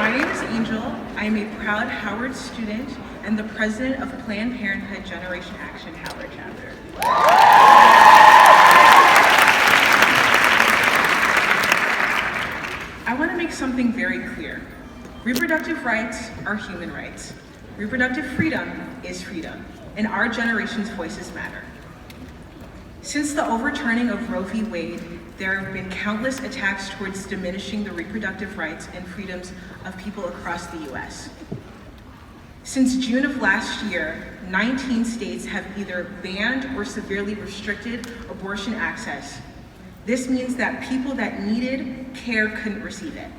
My name is Angel. I am a proud Howard student and the president of Planned Parenthood Generation Action Howard chapter. I want to make something very clear. Reproductive rights are human rights. Reproductive freedom is freedom, and our generation's voices matter. Since the overturning of Roe v. Wade, there have been countless attacks towards diminishing the reproductive rights and freedoms of people across the US. Since June of last year, 19 states have either banned or severely restricted abortion access. This means that people that needed care couldn't receive it.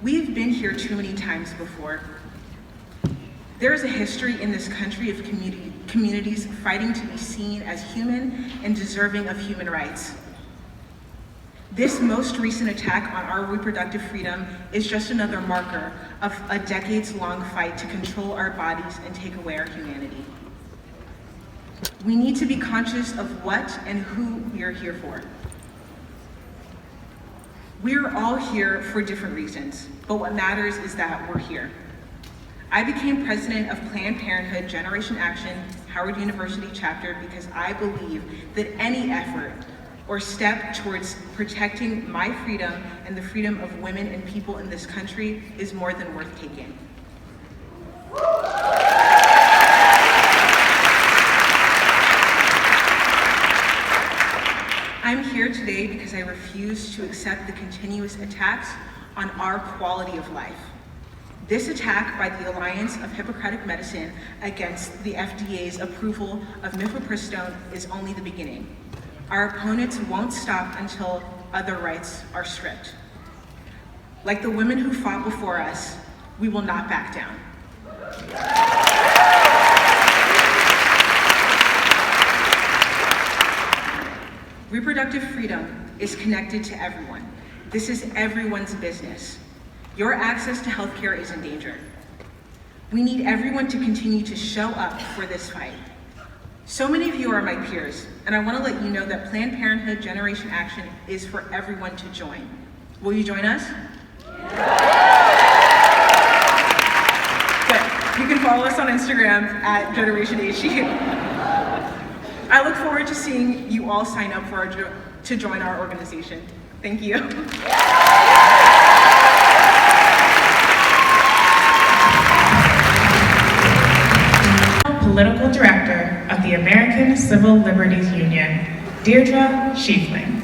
We've been here too many times before. There is a history in this country of communities fighting to be seen as human and deserving of human rights. This most recent attack on our reproductive freedom is just another marker of a decades-long fight to control our bodies and take away our humanity. We need to be conscious of what and who we are here for. We are all here for different reasons, but what matters is that we're here. I became president of Planned Parenthood Generation Action Howard University chapter because I believe that any effort or step towards protecting my freedom and the freedom of women and people in this country is more than worth taking. I'm here today because I refuse to accept the continuous attacks on our quality of life. This attack by the Alliance of Hippocratic Medicine against the FDA's approval of mifepristone is only the beginning. Our opponents won't stop until other rights are stripped. Like the women who fought before us, we will not back down. Reproductive freedom is connected to everyone. This is everyone's business. Your access to healthcare is in danger. We need everyone to continue to show up for this fight. So many of you are my peers, and I want to let you know that Planned Parenthood Generation Action is for everyone to join. Will you join us? Good. You can follow us on Instagram at GenerationHG. I look forward to seeing you all sign up to join our organization. Thank you. Political Director of the American Civil Liberties Union, Deirdre Schiefling.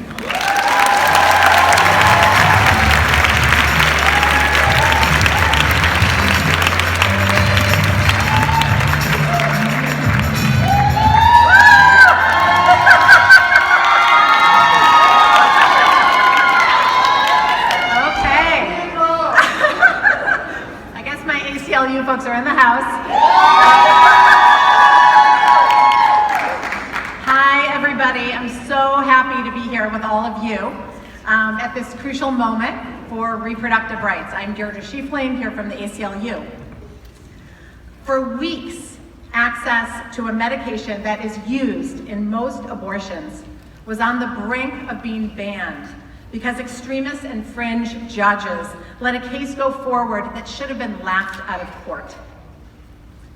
I guess my ACLU folks are in the house. I'm so happy to be here with all of you at this crucial moment for reproductive rights. I'm Deirdre Schiefling here from the ACLU. For weeks, access to a medication that is used in most abortions was on the brink of being banned because extremists and fringe judges let a case go forward that should have been laughed out of court.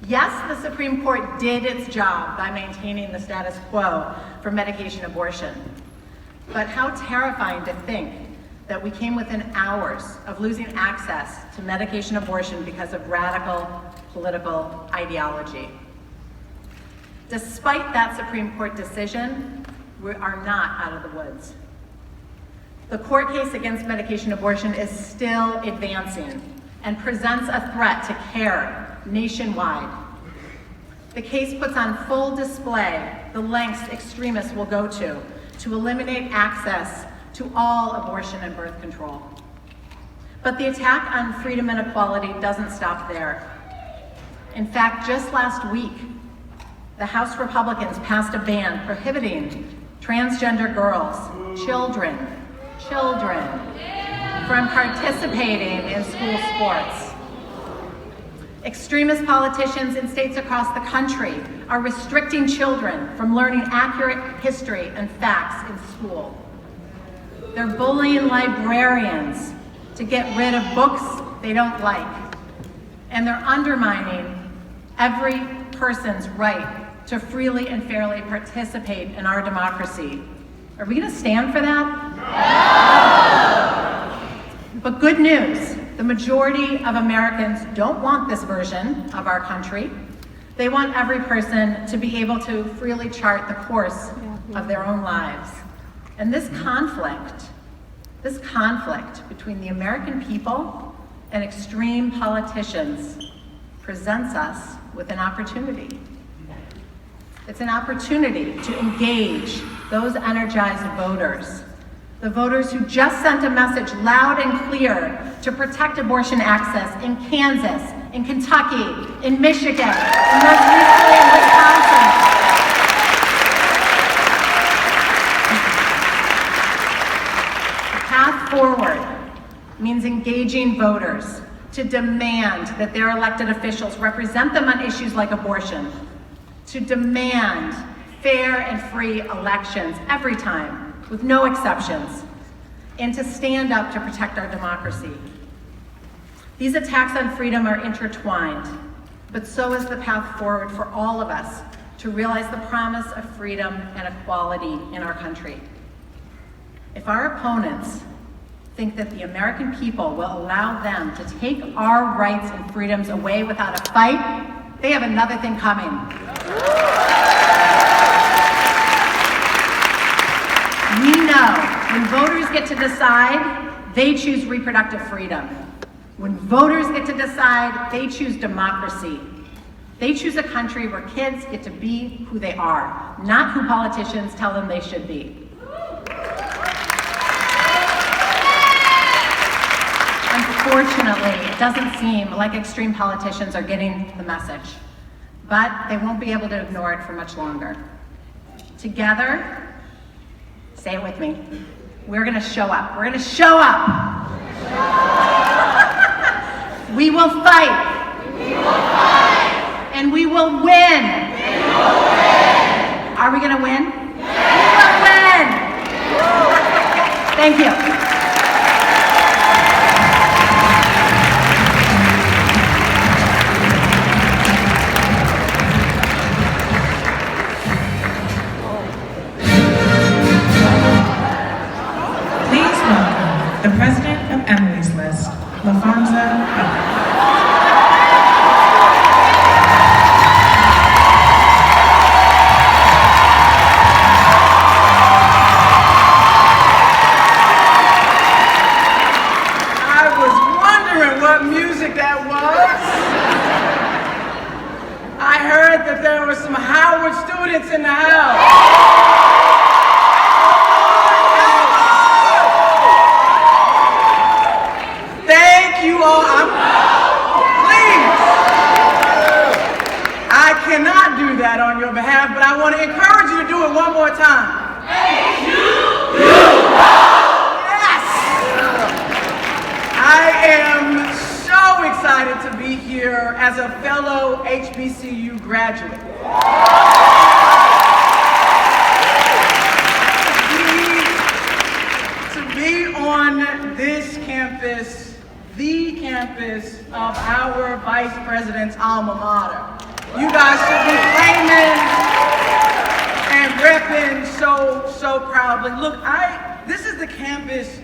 Yes, the Supreme Court did its job by maintaining the status quo for medication abortion. But how terrifying to think that we came within hours of losing access to medication abortion because of radical political ideology. Despite that Supreme Court decision, we are not out of the woods. The court case against medication abortion is still advancing and presents a threat to care nationwide. The case puts on full display the lengths extremists will go to eliminate access to all abortion and birth control. But the attack on freedom and equality doesn't stop there. In fact, just last week, the House Republicans passed a ban prohibiting transgender girls, children, from participating in school sports. Extremist politicians in states across the country are restricting children from learning accurate history and facts in school. They're bullying librarians to get rid of books they don't like. And they're undermining every person's right to freely and fairly participate in our democracy. Are we gonna stand for that? No! But good news, the majority of Americans don't want this version of our country. They want every person to be able to freely chart the course of their own lives. And this conflict between the American people and extreme politicians presents us with an opportunity. It's an opportunity to engage those energized voters, the voters who just sent a message loud and clear to protect abortion access in Kansas, in Kentucky, in Michigan, and most recently in Wisconsin. The path forward means engaging voters to demand that their elected officials represent them on issues like abortion, to demand fair and free elections every time, with no exceptions, and to stand up to protect our democracy. These attacks on freedom are intertwined, but so is the path forward for all of us to realize the promise of freedom and equality in our country. If our opponents think that the American people will allow them to take our rights and freedoms away without a fight, they have another thing coming. We know when voters get to decide, they choose reproductive freedom. When voters get to decide, they choose democracy. They choose a country where kids get to be who they are, not who politicians tell them they should be. Unfortunately, it doesn't seem like extreme politicians are getting the message, but they won't be able to ignore it for much longer. Together, say it with me, we're gonna show up. We're gonna show up. We will fight. We will fight. And we will win. We will win. Are we gonna win? Yes. We will win. Thank you. The president of Emily's List, LaFonza. I was wondering what music that was. I heard that there were some Howard students in the house. You all, please, I cannot do that on your behalf, but I want to encourage you to do it one more time. Yes! I am so excited to be here as a fellow HBCU graduate. To be on this campus, the campus of our vice president's alma mater. You guys should be claiming and repping so proudly. Look, this is the campus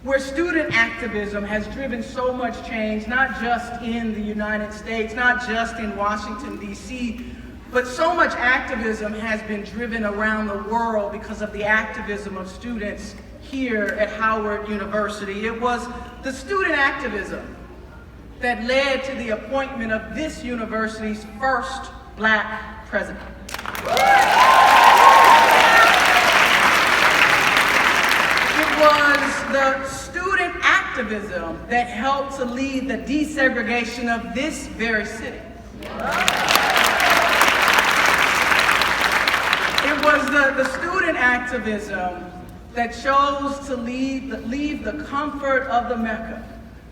where student activism has driven so much change, not just in the United States, not just in Washington, D.C., but so much activism has been driven around the world because of the activism of students here at Howard University. It was the student activism that led to the appointment of this university's first Black president. It was the student activism that helped to lead the desegregation of this very city. It was the student activism that chose to leave the comfort of the Mecca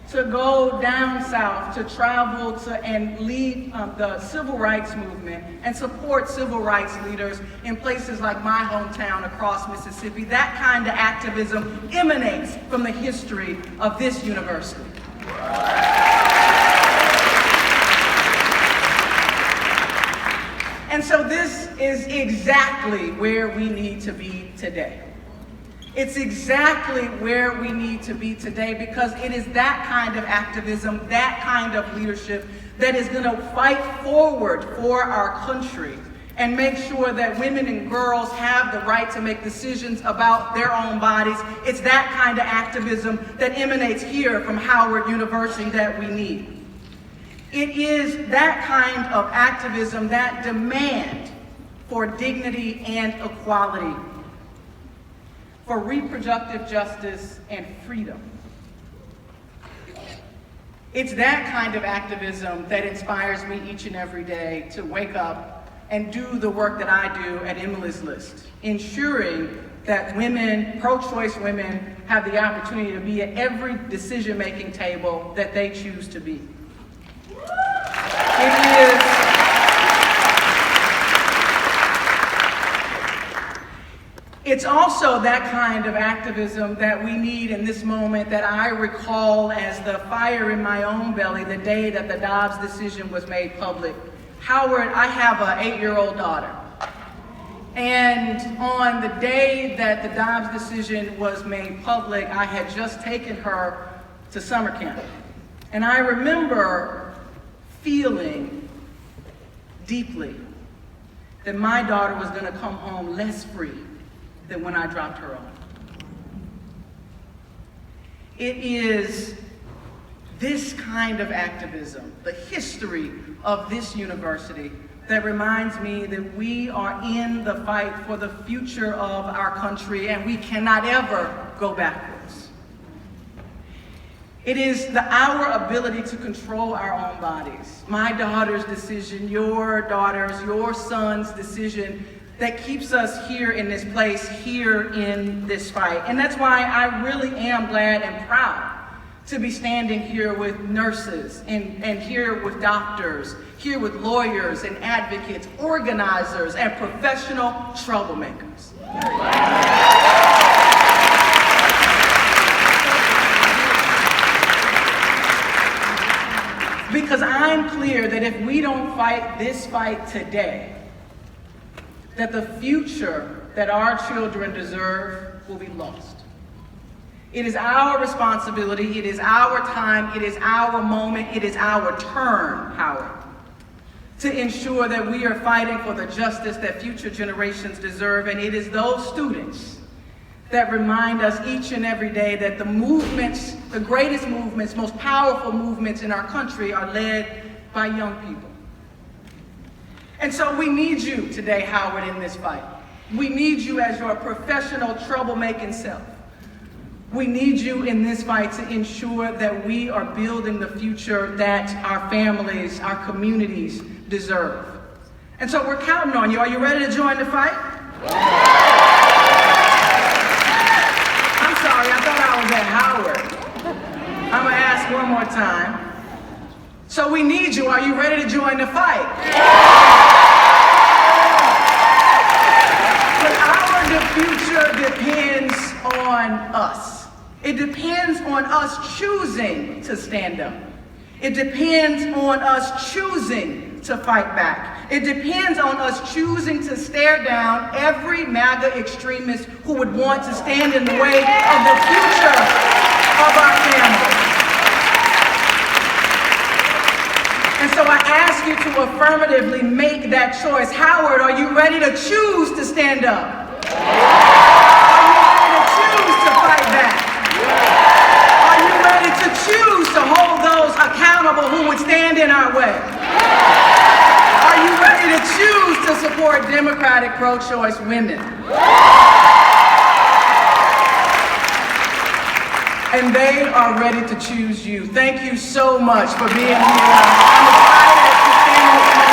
to go down south, to travel and lead the civil rights movement and support civil rights leaders in places like my hometown across Mississippi. That kind of activism emanates from the history of this university. And so this is exactly where we need to be today. It's exactly where we need to be today, because it is that kind of activism, that kind of leadership that is going to fight forward for our country and make sure that women and girls have the right to make decisions about their own bodies. It's that kind of activism that emanates here from Howard University that we need. It is that kind of activism, that demand for dignity and equality, for reproductive justice and freedom. It's that kind of activism that inspires me each and every day to wake up and do the work that I do at Emily's List, ensuring that women, pro-choice women, have the opportunity to be at every decision-making table that they choose to be. It's also that kind of activism that we need in this moment that I recall as the fire in my own belly the day that the Dobbs decision was made public. Howard, I have an 8-year-old daughter. And on the day that the Dobbs decision was made public, I had just taken her to summer camp. And I remember feeling deeply that my daughter was going to come home less free than when I dropped her off. It is this kind of activism, the history of this university, that reminds me that we are in the fight for the future of our country, and we cannot ever go backwards. It is our ability to control our own bodies. My daughter's decision, your daughter's, your son's decision, that keeps us here in this place, here in this fight. And that's why I really am glad and proud to be standing here with nurses and here with doctors, here with lawyers and advocates, organizers and professional troublemakers. Because I'm clear that if we don't fight this fight today, that the future that our children deserve will be lost. It is our responsibility, it is our time, it is our moment, it is our turn, Howard, to ensure that we are fighting for the justice that future generations deserve. And it is those students that remind us each and every day that the movements, the greatest movements, most powerful movements in our country are led by young people. And so we need you today, Howard, in this fight. We need you as your professional troublemaking self. We need you in this fight to ensure that we are building the future that our families, our communities deserve. And so we're counting on you. Are you ready to join the fight? I'm sorry, I thought I was at Howard. I'm gonna ask one more time. So we need you. Are you ready to join the fight? The future depends on us. It depends on us choosing to stand up. It depends on us choosing to fight back. It depends on us choosing to stare down every MAGA extremist who would want to stand in the way of the future of our families. And so I ask you to affirmatively make that choice. Howard, are you ready to choose to stand up? Are you ready to choose to fight back? Are you ready to choose to hold those accountable who would stand in our way? Are you ready to choose to support democratic pro-choice women? And they are ready to choose you. Thank you so much for being here. I'm excited to stand with you.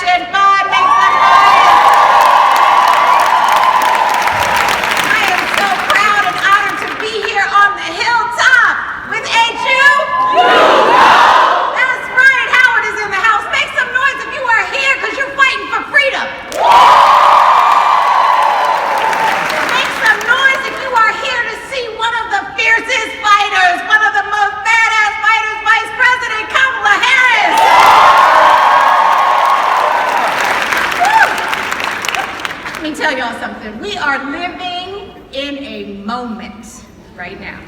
Section 5. Make some noise. I am so proud and honored to be here on the hilltop with ACLU. That's right, Howard is in the house. Make some noise if you are here because you're fighting for freedom. Make some noise if you are here to see one of the fiercest fighters, one of the most badass fighters, Vice President Kamala Harris. Let me tell y'all something. We are living in a moment right now.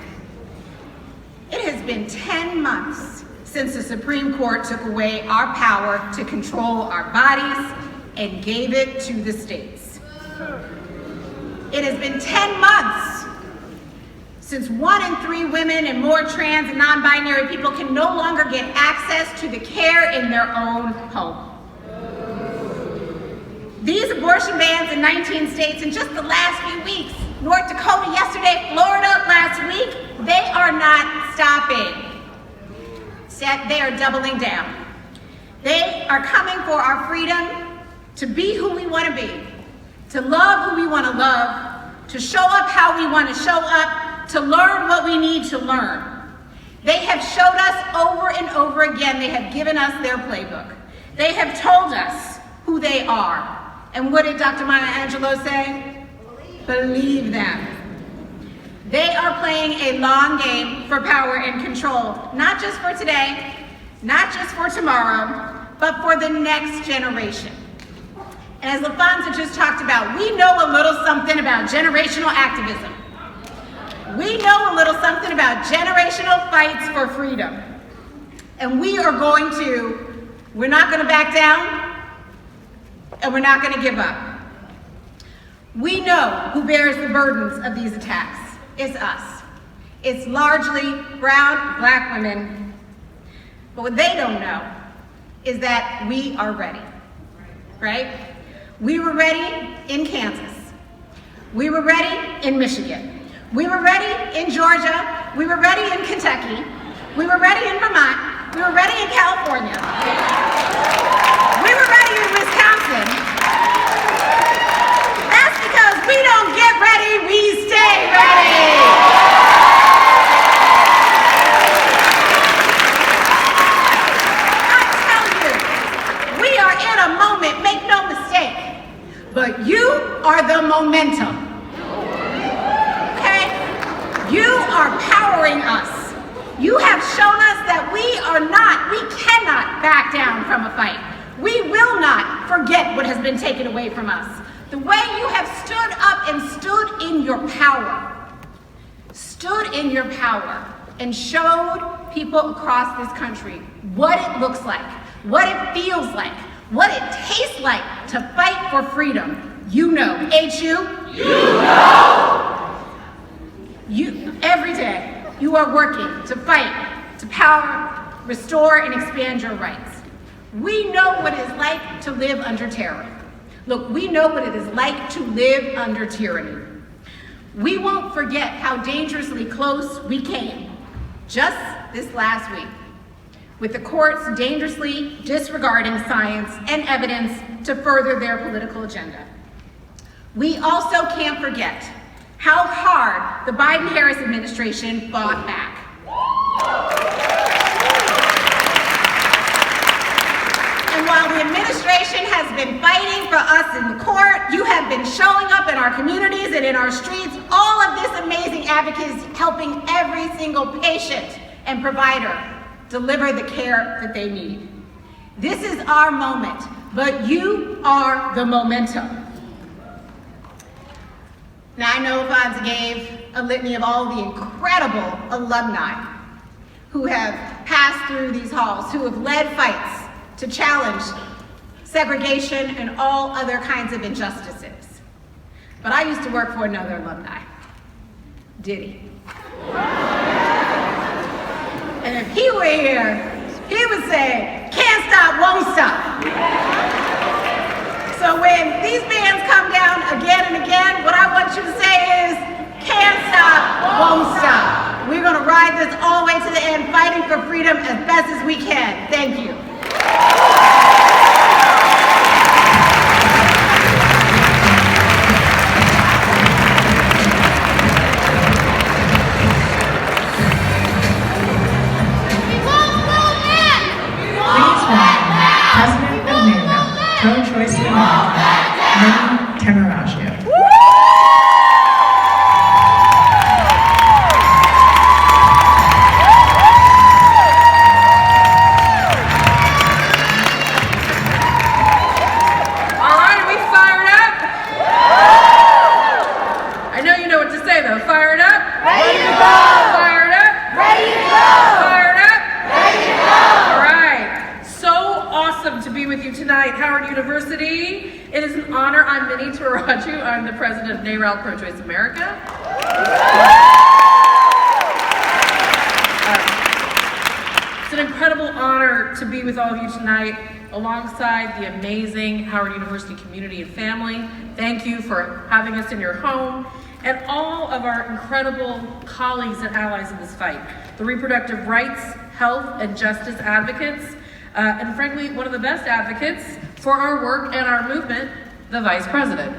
It has been 10 months since the Supreme Court took away our power to control our bodies and gave it to the states. It has been 10 months since 1 in 3 women and more trans and non-binary people can no longer get access to the care in their own home. These abortion bans in 19 states in just the last few weeks, North Dakota yesterday, Florida last week, they are not stopping. They are doubling down. They are coming for our freedom to be who we want to be, to love who we want to love, to show up how we want to show up, to learn what we need to learn. They have showed us over and over again, they have given us their playbook. They have told us who they are. And what did Dr. Maya Angelou say? Believe them. They are playing a long game for power and control, not just for today, not just for tomorrow, but for the next generation. And as LaFonza just talked about, we know a little something about generational activism. We know a little something about generational fights for freedom. And we're not going to back down, and we're not going to give up. We know who bears the burdens of these attacks. It's us. It's largely brown, black women. But what they don't know is that we are ready, right? We were ready in Kansas. We were ready in Michigan. We were ready in Georgia. We were ready in Kentucky. We were ready in Vermont. We were ready in California. We were ready in Wisconsin. That's because we don't get ready, we stay ready. I tell you, we are in a moment, make no mistake, but you are the momentum. Okay? You are powering us. You have shown us that we cannot back down from a fight. We will not forget what has been taken away from us. The way you have stood up and stood in your power, and showed people across this country what it looks like, what it feels like, what it tastes like to fight for freedom. You know, ACLU? You know! Every day, you are working to fight, to power, restore, and expand your rights. We know what it is like to live under terror. Look, we know what it is like to live under tyranny. We won't forget how dangerously close we came just this last week, with the courts dangerously disregarding science and evidence to further their political agenda. We also can't forget how hard the Biden-Harris administration fought back. And while the administration has been fighting for us in the court, you have been showing up in our communities and in our streets, all of this amazing advocacy helping every single patient and provider deliver the care that they need. This is our moment, but you are the momentum. Now, I know Fonza gave a litany of all the incredible alumni who have passed through these halls, who have led fights to challenge segregation and all other kinds of injustices. But I used to work for another alumni, Diddy. And if he were here, he would say, can't stop, won't stop. So when these bands come down again and again, what I want you to say is, can't stop, won't stop. We're gonna ride this all the way to the end, fighting for freedom as best as we can. Thank you. with you tonight. Howard University, it is an honor. I'm Minnie Taraju. I'm the president of NARAL Pro-Choice America. It's an incredible honor to be with all of you tonight alongside the amazing Howard University community and family. Thank you for having us in your home, and all of our incredible colleagues and allies in this fight, the reproductive rights, health, and justice advocates, and frankly, one of the best advocates for our work and our movement, the Vice President.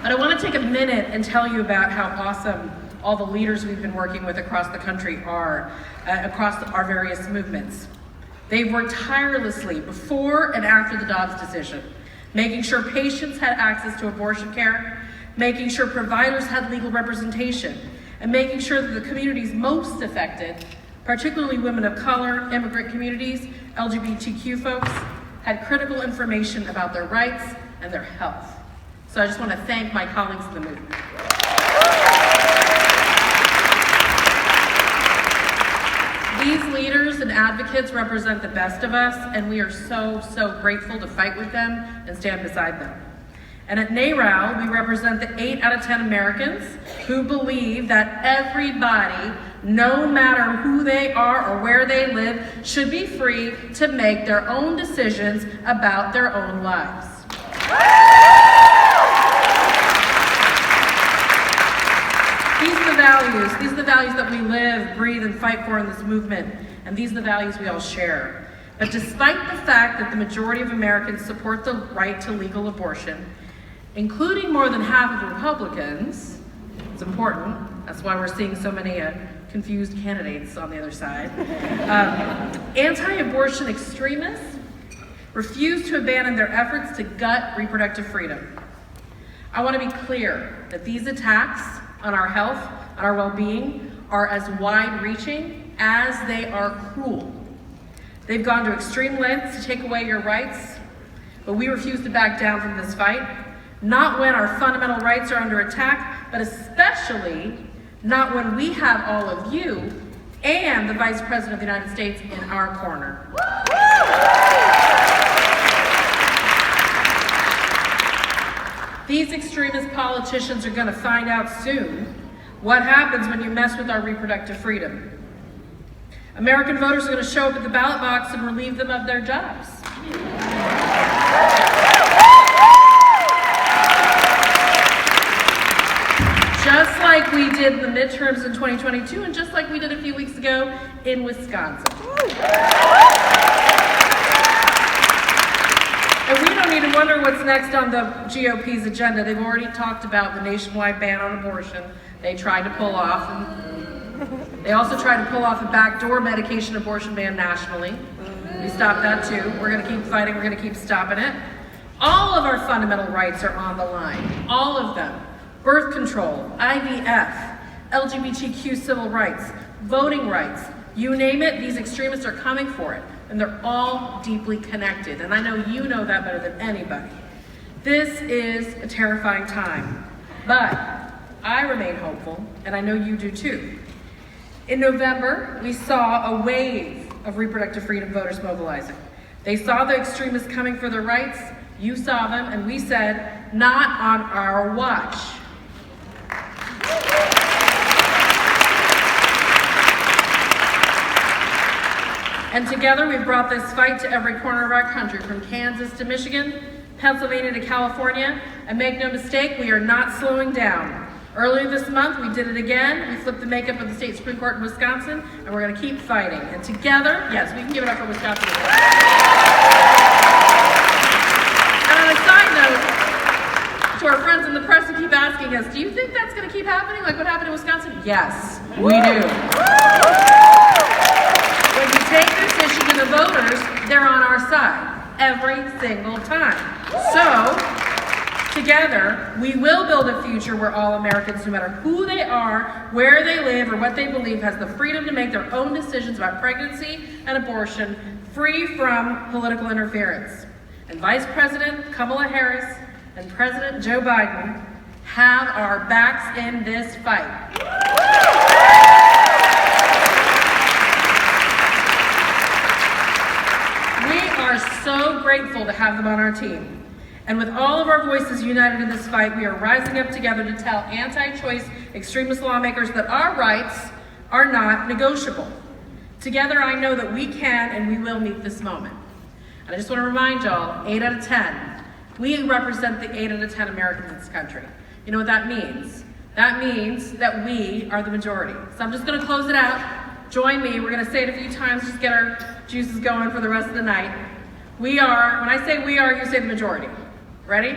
But I want to take a minute and tell you about how awesome all the leaders we've been working with across the country are, across our various movements. They've worked tirelessly before and after the Dobbs decision, making sure patients had access to abortion care, making sure providers had legal representation, and making sure that the communities most affected, particularly women of color, immigrant communities, LGBTQ folks, had critical information about their rights and their health. So I just want to thank my colleagues in the movement. These leaders and advocates represent the best of us, and we are so, so grateful to fight with them and stand beside them. And at NARAL, we represent the 8 out of 10 Americans who believe that everybody, no matter who they are or where they live, should be free to make their own decisions about their own lives. These are the values that we live, breathe, and fight for in this movement, and these are the values we all share. But despite the fact that the majority of Americans support the right to legal abortion, including more than half of Republicans, it's important, that's why we're seeing so many confused candidates on the other side, anti-abortion extremists refuse to abandon their efforts to gut reproductive freedom. I want to be clear that these attacks on our health, on our well-being, are as wide-reaching as they are cruel. They've gone to extreme lengths to take away your rights, but we refuse to back down from this fight, not when our fundamental rights are under attack, but especially not when we have all of you and the Vice President of the United States in our corner. These extremist politicians are going to find out soon what happens when you mess with our reproductive freedom. American voters are going to show up at the ballot box and relieve them of their jobs. Just like we did in the midterms in 2022, and just like we did a few weeks ago in Wisconsin. And we don't need to wonder what's next on the GOP's agenda. They've already talked about the nationwide ban on abortion they tried to pull off. And they also tried to pull off a backdoor medication abortion ban nationally. We stopped that too. We're going to keep fighting. We're going to keep stopping it. All of our fundamental rights are on the line. All of them. Birth control, IVF, LGBTQ civil rights, voting rights, you name it, these extremists are coming for it. And they're all deeply connected. And I know you know that better than anybody. This is a terrifying time. But I remain hopeful, and I know you do too. In November, we saw a wave of reproductive freedom voters mobilizing. They saw the extremists coming for their rights. You saw them, and we said, not on our watch. And together we've brought this fight to every corner of our country, from Kansas to Michigan, Pennsylvania to California, and make no mistake, we are not slowing down. Earlier this month, we did it again. We flipped the makeup of the state Supreme Court in Wisconsin, and we're going to keep fighting. And together, yes, we can give it up for Wisconsin. And on a side note, to our friends in the press who keep asking us, do you think that's going to keep happening, like what happened in Wisconsin? Yes, we do. When you take this issue to the voters, they're on our side every single time. So, together, we will build a future where all Americans, no matter who they are, where they live, or what they believe, has the freedom to make their own decisions about pregnancy and abortion, free from political interference. And Vice President Kamala Harris and President Joe Biden have our backs in this fight. grateful to have them on our team. And with all of our voices united in this fight, we are rising up together to tell anti-choice extremist lawmakers that our rights are not negotiable. Together, I know that we can and we will meet this moment. And I just want to remind y'all, 8 out of 10, we represent the 8 out of 10 Americans in this country. You know what that means? That means that we are the majority. So I'm just going to close it out. Join me. We're going to say it a few times, just get our juices going for the rest of the night. We are, when I say we are, you say the majority. Ready?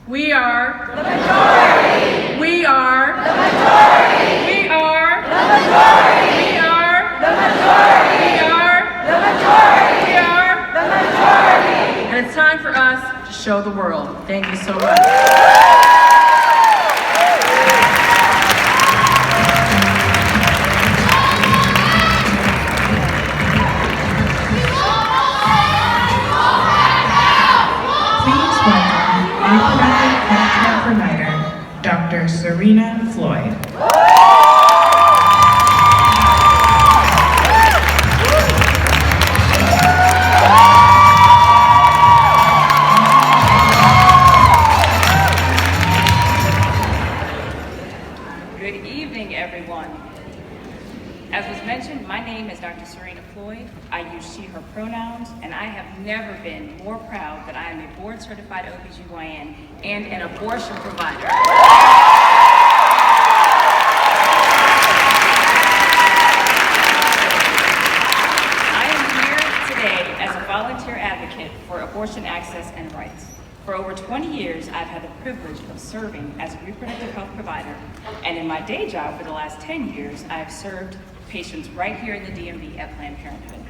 We are the majority. We are the majority. We are the majority. We are the majority. We are the majority. We are the majority. And it's time for us to show the world. Thank you so much. Reproductive healthcare provider, Dr. Serena Floyd. Good evening, everyone. As was mentioned, my name is Dr. Serena Floyd. I use she, her pronouns, and I have never been more proud that I am a board-certified OBGYN and an abortion provider. I am here today as a volunteer advocate for abortion access and rights. For over 20 years, I've had the privilege of serving as a reproductive health provider, and in my day job for the last 10 years, I have served patients right here in the DMV at Planned Parenthood.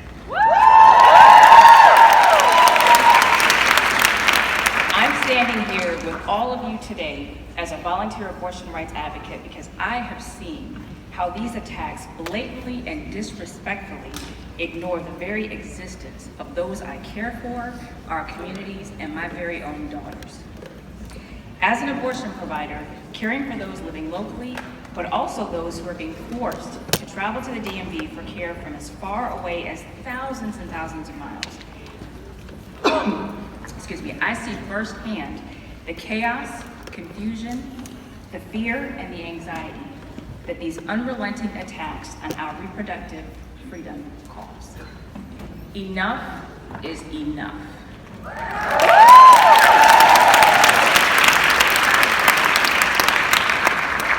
I'm standing here with all of you today as a volunteer abortion rights advocate because I have seen how these attacks blatantly and disrespectfully ignore the very existence of those I care for, our communities, and my very own daughters. As an abortion provider, caring for those living locally, but also those who are being forced to travel to the DMV for care from as far away as thousands and thousands of miles. Excuse me, I see firsthand the chaos, confusion, the fear, and the anxiety that these unrelenting attacks on our reproductive freedom cause. Enough is enough.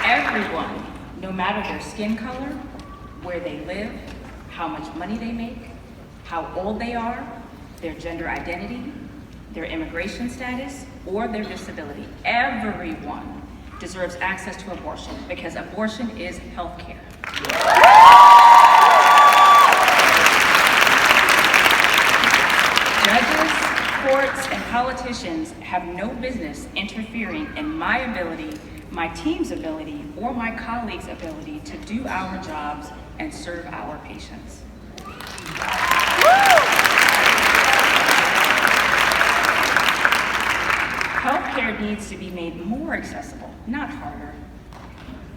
Everyone, no matter their skin color, where they live, how much money they make, how old they are, their gender identity, their immigration status, or their disability, everyone deserves access to abortion because abortion is health care. Judges, courts, and politicians have no business interfering in my ability, my team's ability, or my colleagues' ability to do our jobs and serve our patients. Healthcare needs to be made more accessible, not harder.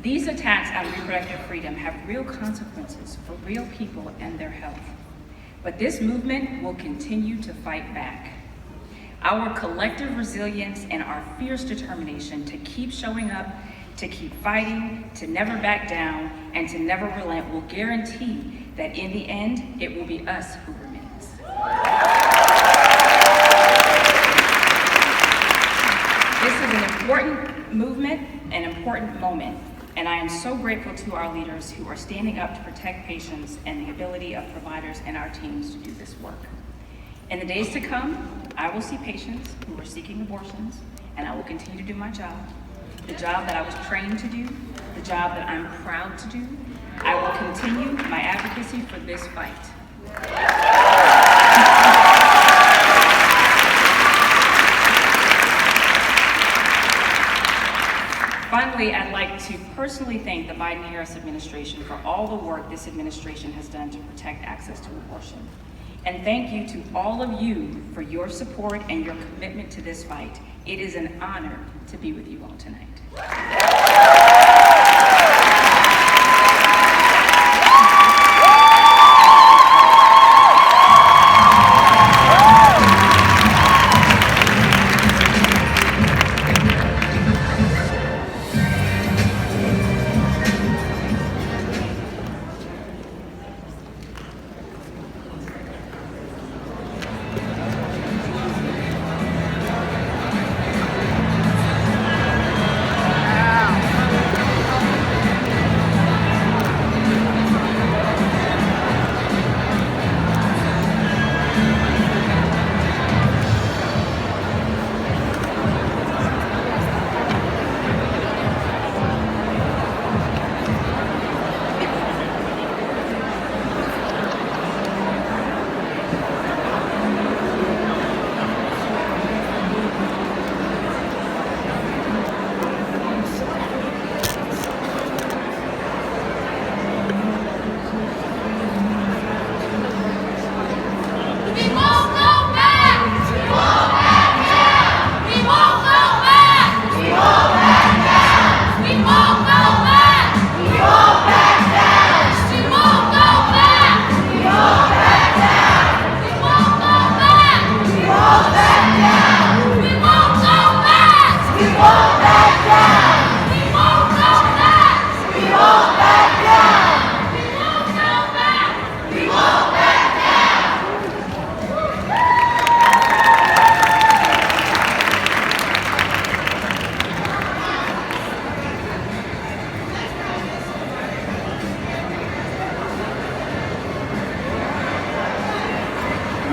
These attacks on reproductive freedom have real consequences for real people and their health. But this movement will continue to fight back. Our collective resilience and our fierce determination to keep showing up, to keep fighting, to never back down, and to never relent will guarantee that in the end, it will be us who remains. This is an important movement, an important moment, and I am so grateful to our leaders who are standing up to protect patients and the ability of providers and our teams to do this work. In the days to come, I will see patients who are seeking abortions, and I will continue to do my job, the job that I was trained to do, the job that I'm proud to do. I will continue my advocacy for this fight. Finally, I'd like to personally thank the Biden-Harris administration for all the work this administration has done to protect access to abortion. And thank you to all of you for your support and your commitment to this fight. It is an honor to be with you all tonight.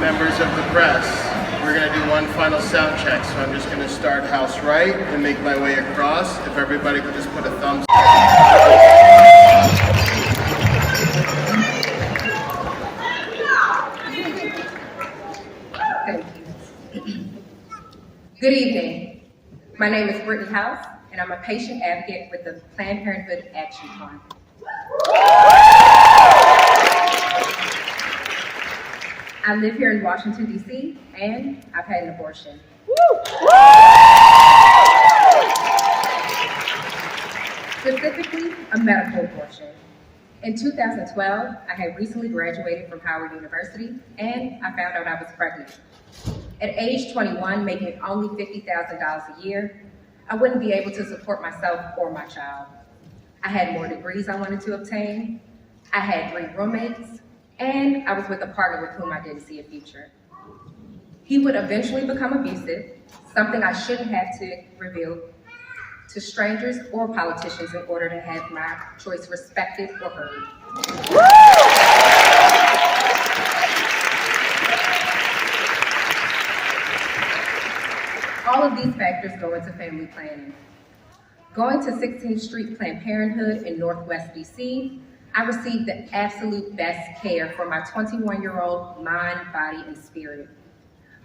members of the press, we're going to do one final sound check. So I'm just going to start house right and make my way across. If everybody could just put a thumbs up. Thank you. Good evening. My name is Brittany House, and I'm a patient advocate with the Planned Parenthood Action Fund. I live here in Washington, D.C., and I've had an abortion. Specifically, a medical abortion. In 2012, I had recently graduated from Howard University, and I found out I was pregnant. At age 21, making only $50,000 a year, I wouldn't be able to support myself or my child. I had more degrees I wanted to obtain, I had 3 roommates, and I was with a partner with whom I didn't see a future. He would eventually become abusive, something I shouldn't have to reveal to strangers or politicians in order to have my choice respected or heard. All of these factors go into family planning. Going to 16th Street Planned Parenthood in Northwest DC, I received the absolute best care for my 21-year-old mind, body, and spirit.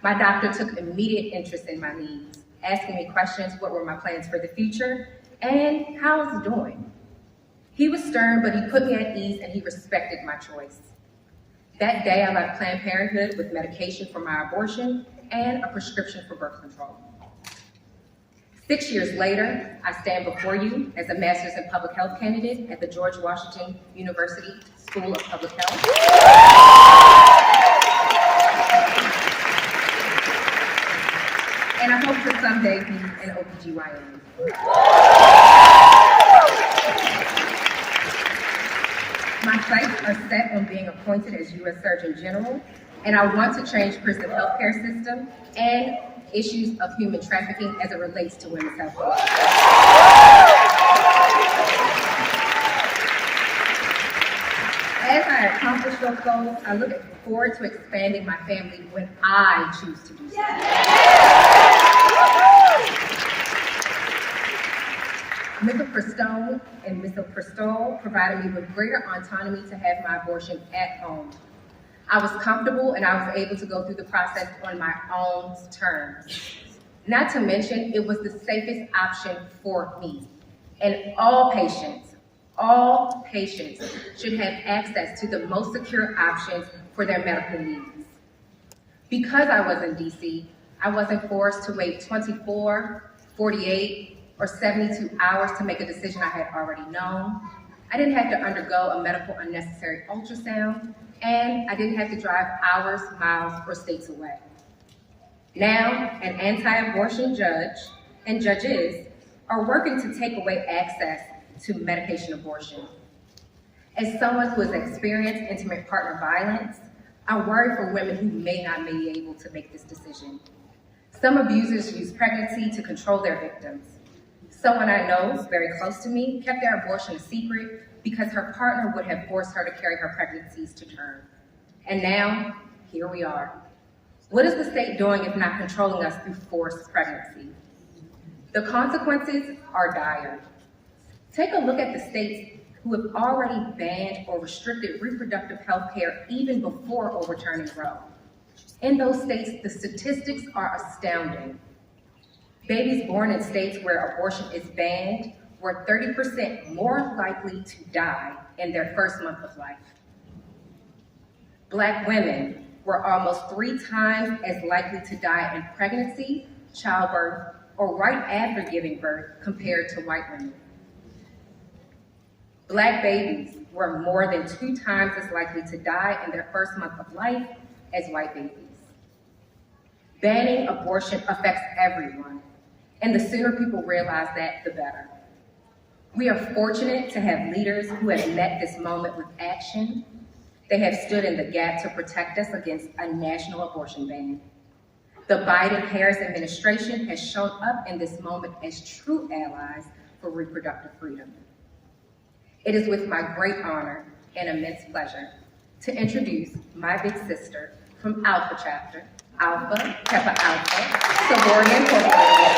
My doctor took immediate interest in my needs, asking me questions, what were my plans for the future, and how I was doing. He was stern, but he put me at ease and he respected my choice. That day, I left Planned Parenthood with medication for my abortion and a prescription for birth control. 6 years later, I stand before you as a Master's in Public Health candidate at the George Washington University School of Public Health. And I hope to someday be an OBGYN. My sights are set on being appointed as U.S. Surgeon General, and I want to change prison healthcare system and issues of human trafficking as it relates to women's health care. As I accomplish those goals, I look forward to expanding my family when I choose to do so. Mifepristone and misoprostol provided me with greater autonomy to have my abortion at home. I was comfortable and I was able to go through the process on my own terms. Not to mention, it was the safest option for me. And all patients should have access to the most secure options for their medical needs. Because I was in DC, I wasn't forced to wait 24, 48, or 72 hours to make a decision I had already known. I didn't have to undergo a medical unnecessary ultrasound, and I didn't have to drive hours, miles, or states away. Now, an anti-abortion judge and judges are working to take away access to medication abortion. As someone who has experienced intimate partner violence, I worry for women who may not be able to make this decision. Some abusers use pregnancy to control their victims. Someone I know, very close to me, kept their abortion a secret because her partner would have forced her to carry her pregnancies to term. And now, here we are. What is the state doing if not controlling us through forced pregnancy? The consequences are dire. Take a look at the states who have already banned or restricted reproductive health care even before overturning Roe. In those states, the statistics are astounding. Babies born in states where abortion is banned were 30% more likely to die in their first month of life. Black women were almost 3 times as likely to die in pregnancy, childbirth, or right after giving birth compared to white women. Black babies were more than 2 times as likely to die in their first month of life as white babies. Banning abortion affects everyone, and the sooner people realize that, the better. We are fortunate to have leaders who have met this moment with action. They have stood in the gap to protect us against a national abortion ban. The Biden-Harris administration has shown up in this moment as true allies for reproductive freedom. It is with my great honor and immense pleasure to introduce my big sister, from Alpha Chapter, Alpha, Kappa Alpha, Sorority Incorporated,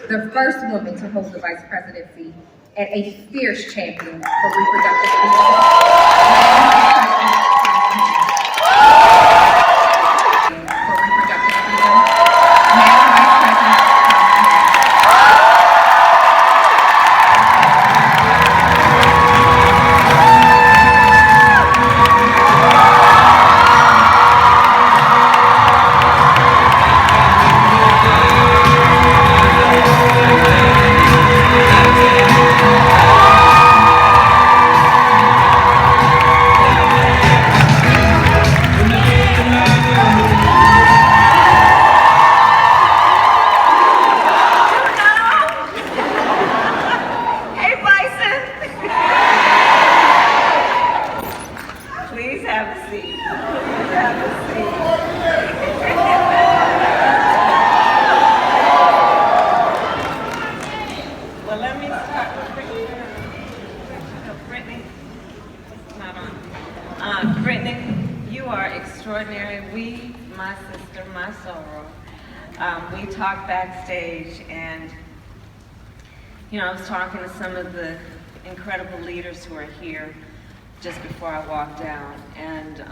the first woman to hold the vice presidency, and a fierce champion for reproductive freedom. We talked backstage, and I was talking to some of the incredible leaders who are here just before I walked down, and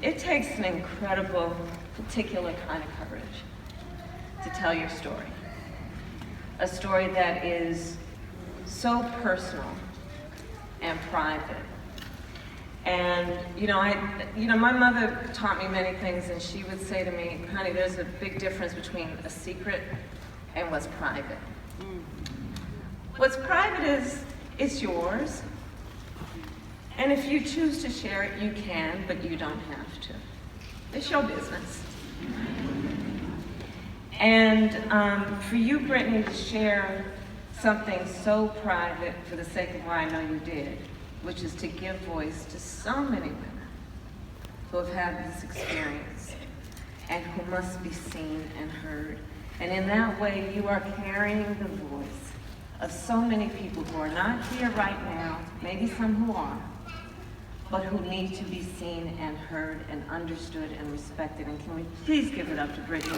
it takes an incredible, particular kind of courage to tell your story. A story that is so personal and private. And, my mother taught me many things, and she would say to me, honey, there's a big difference between a secret and what's private. What's private is, it's yours. And if you choose to share it, you can, but you don't have to. It's your business. And for you, Brittany, to share something so private for the sake of why I know you did, which is to give voice to so many women who have had this experience and who must be seen and heard. And in that way, you are carrying the voice of so many people who are not here right now, maybe some who are, but who need to be seen and heard and understood and respected. And can we please give it up to Brittany?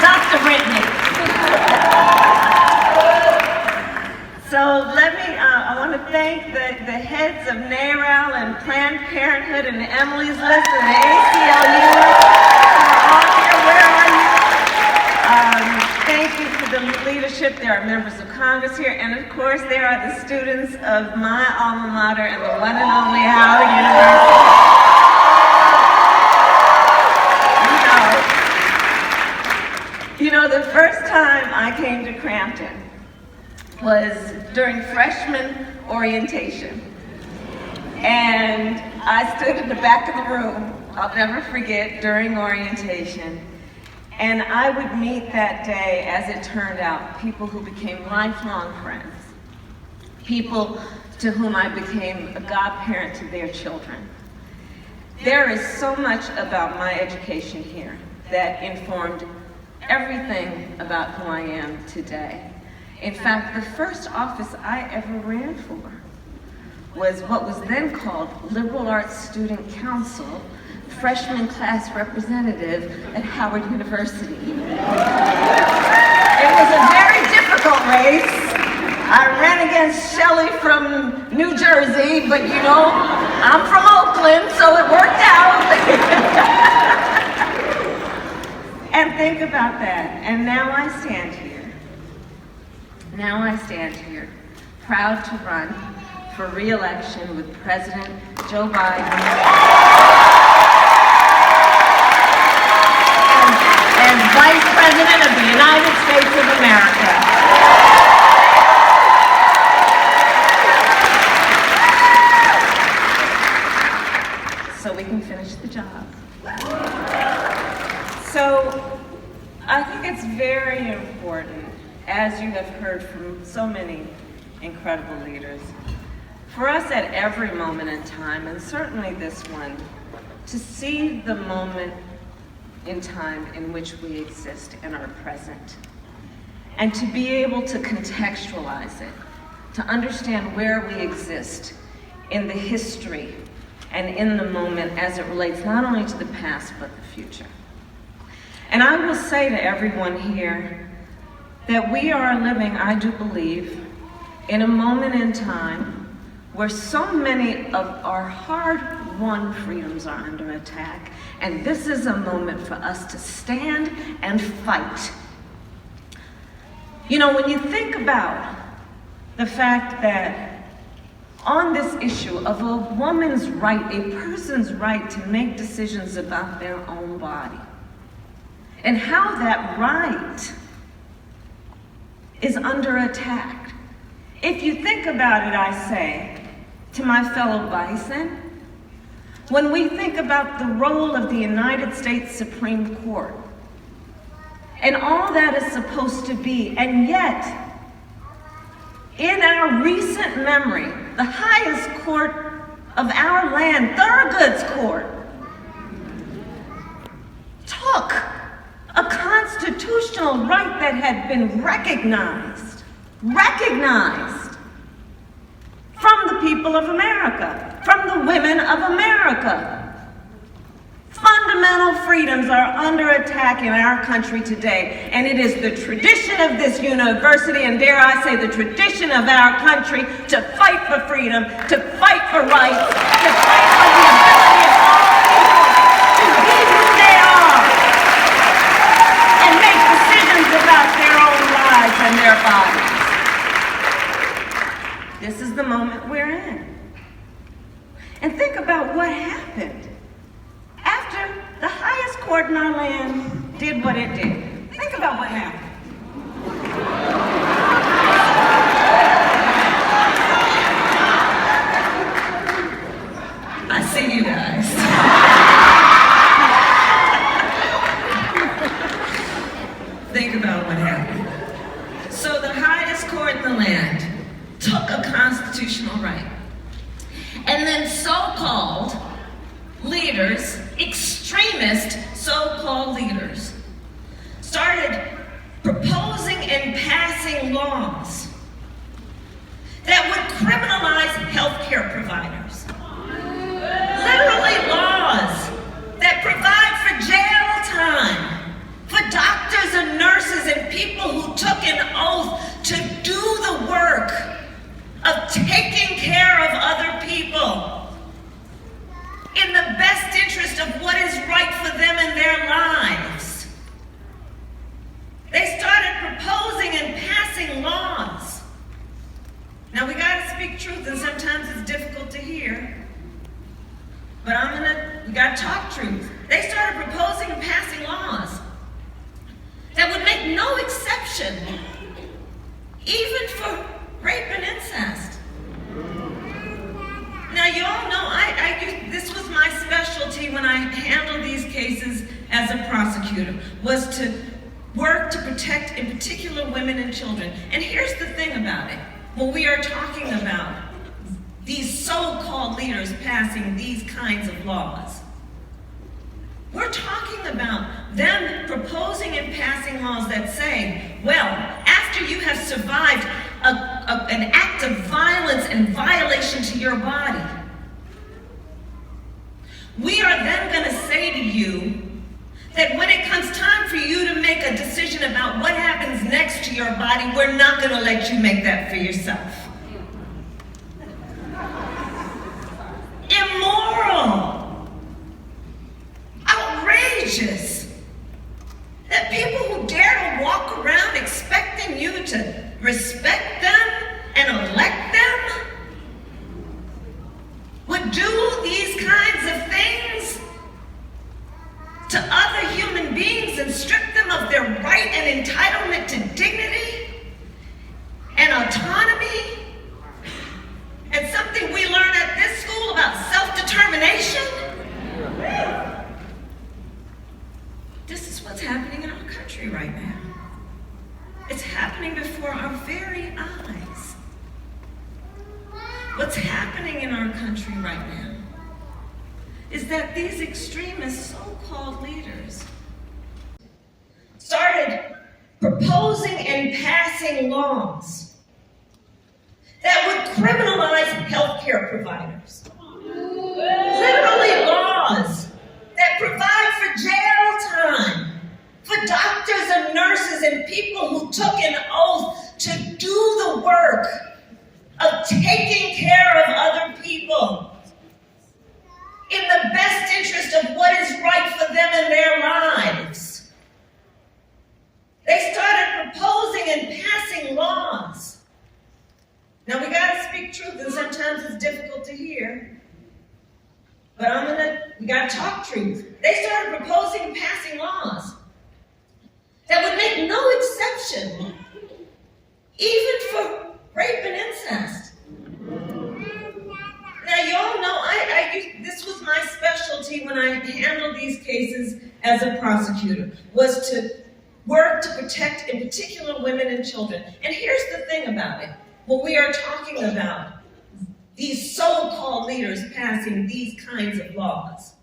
Dr. Brittany. So I want to thank the heads of NARAL and Planned Parenthood and Emily's List and the ACLU. All here, where are you? Thank you for the leadership. There are members of Congress here, and of course there are the students of my alma mater and the one and only Howard University. The first time I came to Crampton was during freshman orientation. And I stood in the back of the room, I'll never forget, during orientation. And I would meet that day, as it turned out, people who became lifelong friends. People to whom I became a godparent to their children. There is so much about my education here that informed everything about who I am today. In fact, the first office I ever ran for was what was then called Liberal Arts Student Council, freshman class representative at Howard University. It was a very difficult race. I ran against Shelley from New Jersey, but I'm from Oakland, so it worked out. And think about that. And now I stand here. Proud to run for re-election with President Joe Biden as Vice President of the United States of America. So we can finish the job. So I think it's very important, as you have heard from so many incredible leaders, for us at every moment in time, and certainly this one, to see the moment in time in which we exist and are present. And to be able to contextualize it, to understand where we exist in the history and in the moment as it relates not only to the past, but the future. And I will say to everyone here that we are living, I do believe, in a moment in time where so many of our hard-won freedoms are under attack, and this is a moment for us to stand and fight. You know, when you think about the fact that on this issue of a woman's right, a person's right to make decisions about their own body, and how that right is under attack. If you think about it, I say, to my fellow bison, when we think about the role of the United States Supreme Court and all that is supposed to be, and yet, in our recent memory, the highest court of our land, Thurgood's Court, took a constitutional right that had been recognized from the people of America, from the women of America. Fundamental freedoms are under attack in our country today, and it is the tradition of this university, and dare I say the tradition of our country, to fight for freedom, to fight for rights, to fight for the ability of all people to be who they are and make decisions about their own lives and their bodies. This is the moment we're in. And think about what happened after the highest court in our land did what it did. Think about what happened. I see you guys. Think about what happened. So the highest court in the land took a constitutional right, and then so-called leaders, extremist so-called leaders, started proposing and passing laws that would criminalize healthcare providers. Literally laws that provide for jail time for doctors and nurses and people who took an oath to do the work of taking care of other people in the best interest of what is right for them in their lives. They started proposing and passing laws. Now we gotta speak truth, and sometimes it's difficult to hear, but we gotta talk truth. They started proposing and passing laws that would make no exception, even for rape and incest. Now you all know this was my specialty when I handled these cases as a prosecutor, was to work to protect, in particular, women and children. And here's the thing about it. When we are talking about these so-called leaders passing these kinds of laws, we're talking about them proposing and passing laws that say, well, after you have survived an act of violence and violation to your body, we are then going to say to you that when it comes time for you to make a decision about what happens next to your body, we're not going to let you make that for yourself. Immoral. Outrageous. That people who dare to walk around expecting you to respect them and elect them would do these kinds of things to other human beings and strip them of their right and entitlement to dignity and autonomy, and something we learn at this school about self-determination. This is what's happening in our country right now. It's happening before our very eyes. What's happening in our country right now is that these extremist so-called leaders started proposing and passing laws that would criminalize healthcare providers. Literally laws that provide for jail time for doctors and nurses and people who took an oath to do the work of taking care of other people in the best interest of what is right for them and their lives. They started proposing and passing laws. Now we gotta speak truth, and sometimes it's difficult to hear, but we gotta talk truth. They started proposing and passing laws that would make no exception, even for rape and incest. Now, you all know, this was my specialty when I handled these cases as a prosecutor, was to work to protect, in particular, women and children. And here's the thing about it. When we are talking about these so-called leaders passing these kinds of laws,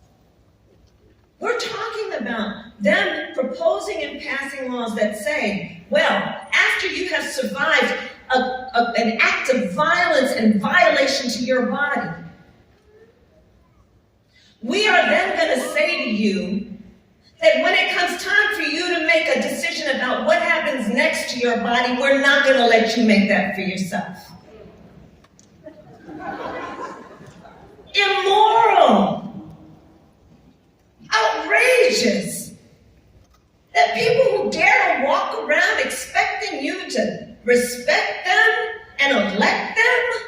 we're talking about them proposing and passing laws that say, well, after you have survived an act of violence and violation to your body, we are then going to say to you that when it comes time for you to make a decision about what happens next to your body, we're not going to let you make that for yourself. Immoral. Outrageous. That people who dare to walk around expecting you to respect them and elect them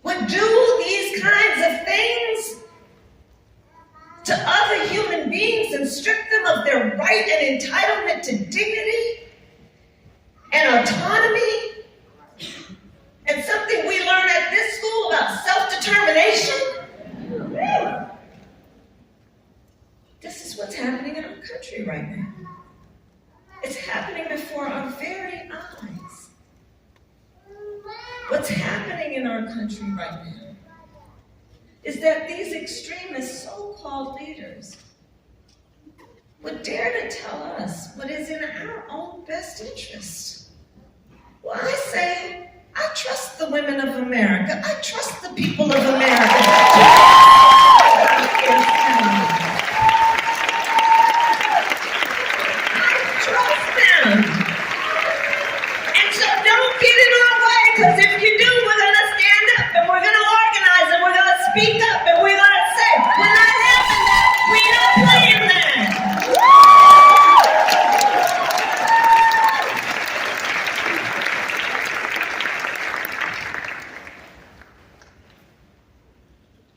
would do these kinds of things to other human beings and strip them of their right and entitlement to dignity and autonomy, and something we learn at this school about self-determination. This is what's happening in our country right now. It's happening before our very eyes. What's happening in our country right now is that these extremist so-called leaders would dare to tell us what is in our own best interest. Well, I say, I trust the women of America. I trust the people of America. Because if you do, we're going to stand up and we're going to organize and we're going to speak up and we're going to say, we're not having that, we're not playing that.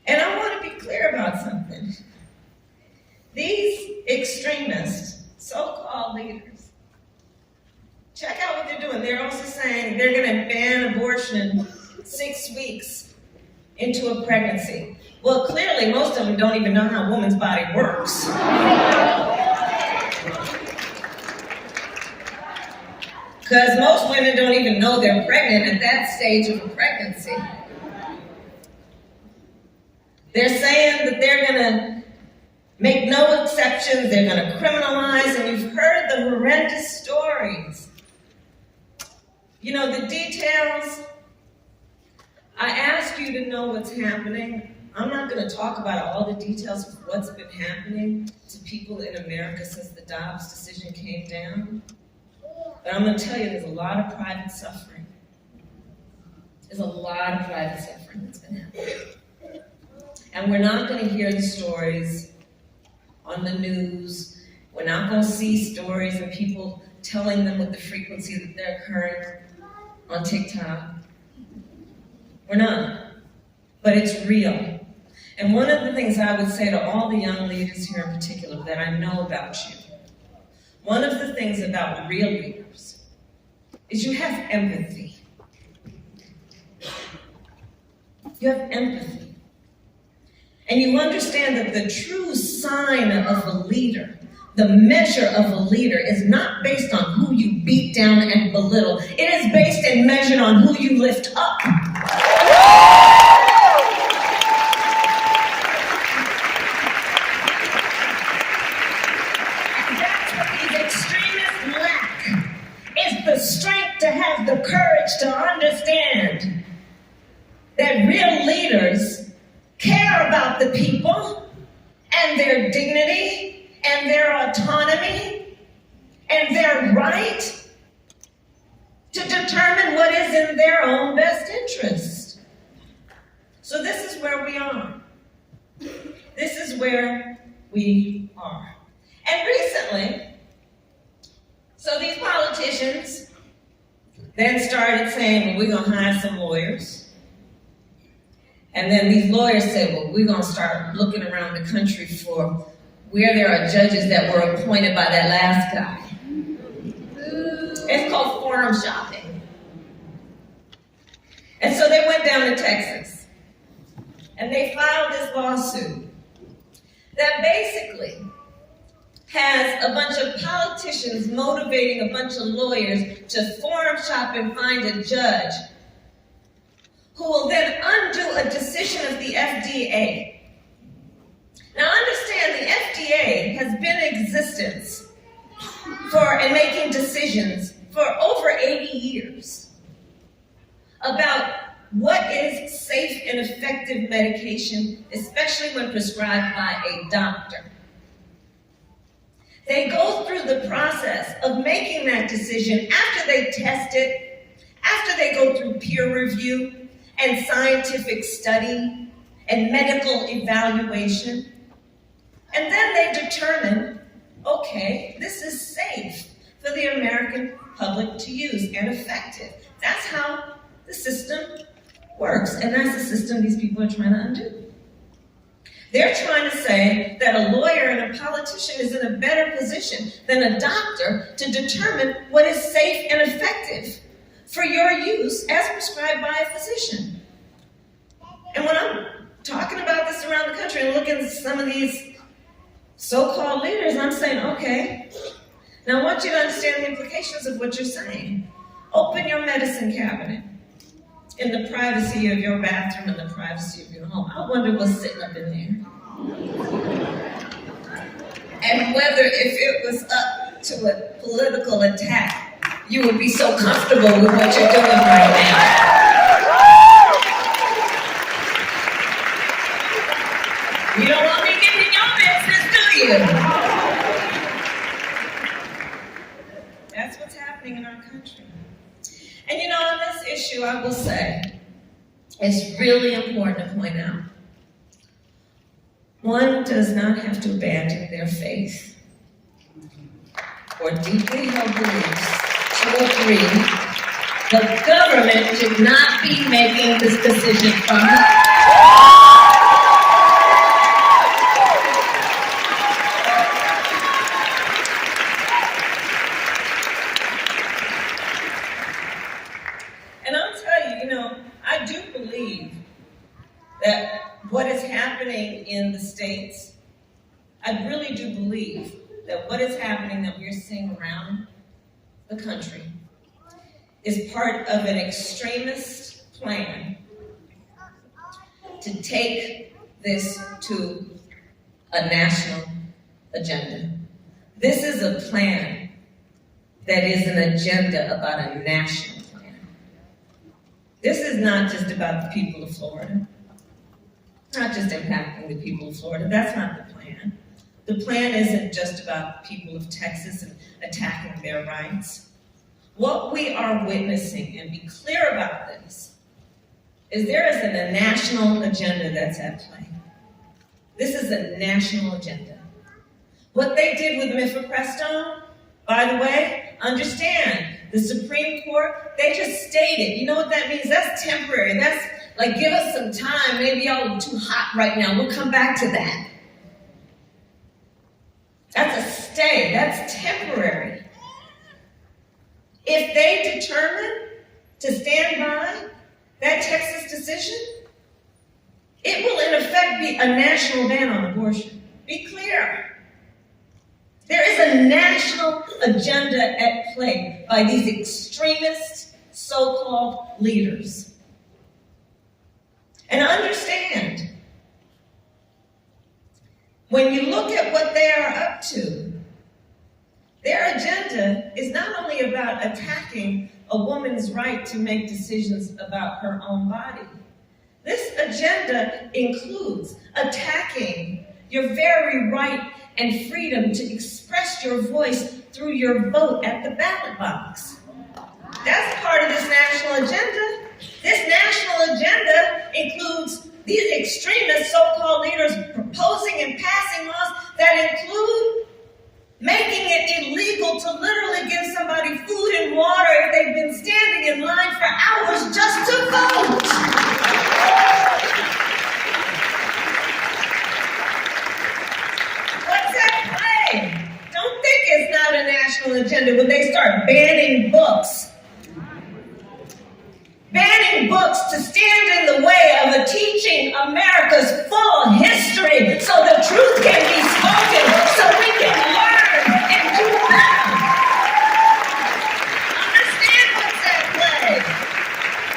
And I want to be clear about something. These extremists, so-called leaders, check out what they're doing. They're also saying they're going to ban abortion 6 weeks into a pregnancy. Well, clearly, most of them don't even know how a woman's body works. Because most women don't even know they're pregnant at that stage of a pregnancy. They're saying that they're going to make no exceptions, they're going to criminalize, and you've heard the horrendous stories. You know, the details, I ask you to know what's happening. I'm not going to talk about all the details of what's been happening to people in America since the Dobbs decision came down. But I'm going to tell you there's a lot of private suffering. There's a lot of private suffering that's been happening. And we're not going to hear the stories on the news. We're not going to see stories and people telling them with the frequency that they're occurring on TikTok. We're not. But it's real. And one of the things I would say to all the young leaders here in particular that I know about you, one of the things about real leaders is you have empathy. You have empathy. And you understand that the true sign of a leader, the measure of a leader, is not based on who you beat down and belittle. It is based and measured on who you lift up. That and their dignity and their autonomy and their right to determine what is in their own best interest. So this is where we are. This is where we are. And recently, so these politicians then started saying, well, we're going to hire some lawyers. And then these lawyers said, well, we're going to start looking around the country for where there are judges that were appointed by that last guy. It's called forum shopping. And so they went down to Texas and they filed this lawsuit that basically has a bunch of politicians motivating a bunch of lawyers to forum shop and find a judge who will then undo a decision of the FDA. Now understand, the FDA has been in existence and making decisions for over 80 years about what is safe and effective medication, especially when prescribed by a doctor. They go through the process of making that decision after they test it, after they go through peer review and scientific study and medical evaluation. And then they determine, okay, this is safe for the American public to use and effective. That's how the system works, and that's the system these people are trying to undo. They're trying to say that a lawyer and a politician is in a better position than a doctor to determine what is safe and effective for your use as prescribed by a physician. And when I'm talking about this around the country and looking at some of these so-called leaders, I'm saying, okay, now I want you to understand the implications of what you're saying. Open your medicine cabinet in the privacy of your bathroom, in the privacy of your home. I wonder what's sitting up in there. And whether if it was up to a political attack, you would be so comfortable with what you're doing right now. You don't want me getting in your business, do you? That's what's happening in our country. And you know, on this issue, I will say, it's really important to point out, one does not have to abandon their faith or deeply held beliefs to agree the government should not be making this decision from them. That what is happening in the states, I really do believe that what is happening that we're seeing around the country is part of an extremist plan to take this to a national agenda. This is a plan that is an agenda about a national plan. This is not just about the people of Florida. Not just impacting the people of Florida. That's not the plan. The plan isn't just about the people of Texas and attacking their rights. What we are witnessing, and be clear about this, is there is a national agenda that's at play. This is a national agenda. What they did with mifepristone, by the way, understand, the Supreme Court, they just stated, you know what that means? That's temporary. That's like, give us some time. Maybe y'all are too hot right now. We'll come back to that. That's a stay. That's temporary. If they determine to stand by that Texas decision, it will in effect be a national ban on abortion. Be clear. There is a national agenda at play by these extremist so-called leaders. And understand, when you look at what they are up to, their agenda is not only about attacking a woman's right to make decisions about her own body. This agenda includes attacking your very right and freedom to express your voice through your vote at the ballot box. That's part of this national agenda. This national agenda includes these extremist so-called leaders proposing and passing laws that include making it illegal to literally give somebody food and water if they've been standing in line for hours just to vote. What's at play? Don't think it's not a national agenda when they start banning books. Banning books to stand in the way of a teaching America's full history so the truth can be spoken, so we can learn and do better. Understand what's at play.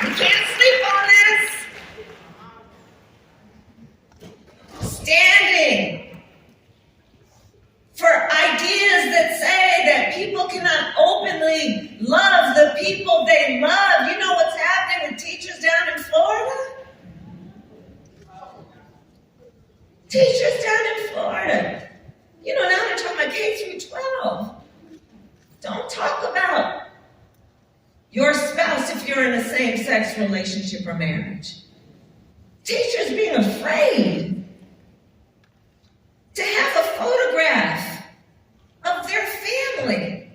We can't sleep on this. Standing for ideas that say that people cannot openly love the people they love. You know what's happening with teachers down in Florida? Teachers down in Florida. You know, now they're talking about K through 12. Don't talk about your spouse if you're in a same-sex relationship or marriage. Teachers being afraid to have a photograph of their family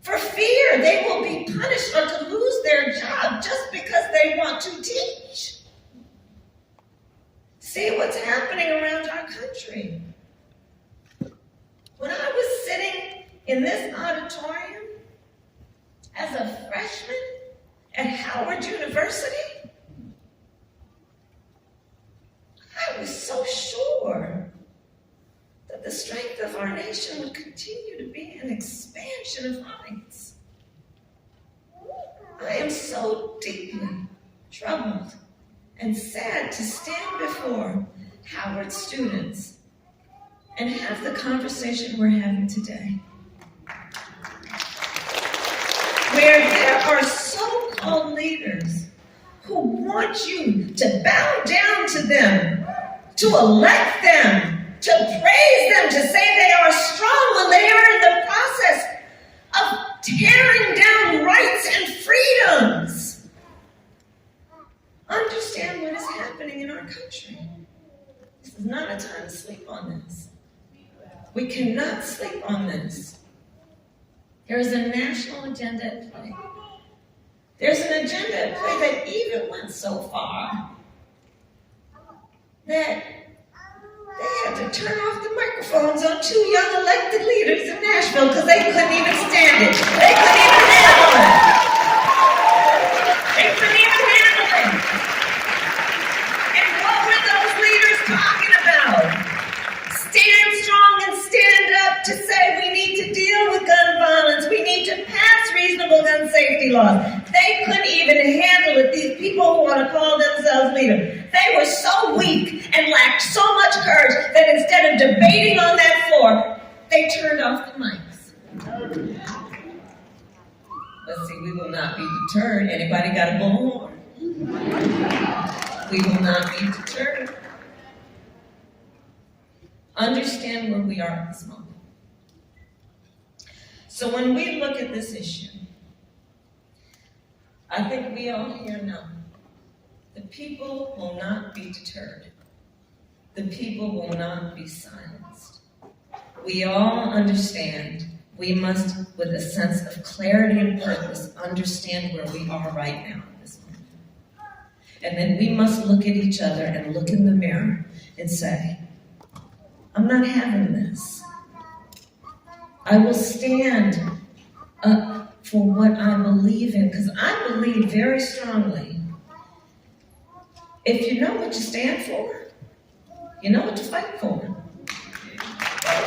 for fear they will be punished or to lose their job just because they want to teach. See what's happening around our country. When I was sitting in this auditorium as a freshman at Howard University, I was so sure that the strength of our nation would continue to be an expansion of rights. I am so deeply troubled and sad to stand before Howard students and have the conversation we're having today, where there are so-called leaders who want you to bow down to them, to elect them, to praise them, to say they are strong when they are in the process of tearing down rights and freedoms. Understand what is happening in our country. This is not a time to sleep on this. We cannot sleep on this. There is a national agenda at play. There's an agenda at play that even went so far that they had to turn off the microphones on 2 young elected leaders in Nashville because they couldn't even stand it. They couldn't even handle it. They couldn't even handle it. And what were those leaders talking about? Stand strong and stand up to say we need to deal with gun violence. We need to pass reasonable gun safety laws. They couldn't even handle it. These people who want to call themselves leaders. They were so weak and lacked so much courage that instead of debating on that floor, they turned off the mics. Let's see, we will not be deterred. Anybody got a bullhorn? We will not be deterred. Understand where we are at this moment. So when we look at this issue, I think we all here know the people will not be deterred. The people will not be silenced. We all understand we must, with a sense of clarity and purpose, understand where we are right now at this moment. And then we must look at each other and look in the mirror and say, I'm not having this. I will stand up for what I believe in, because I believe very strongly, if you know what you stand for, you know what to fight for.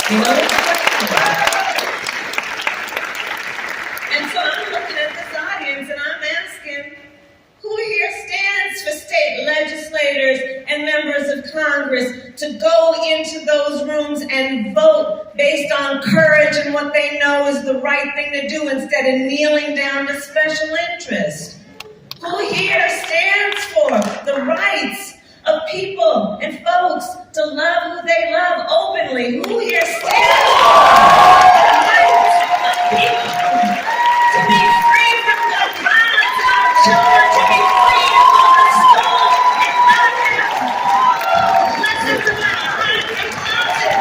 You know what to fight for. And so I'm looking at this audience and I'm asking, who here stands for state legislators and members of Congress to go into those rooms and vote based on courage and what they know is the right thing to do instead of kneeling down to special interest? Who here stands for the rights of people and folks to love who they love openly. Who here stands for the rights of people to be free from the violence of our children, to be free to go to school and not have lessons about crime and closet?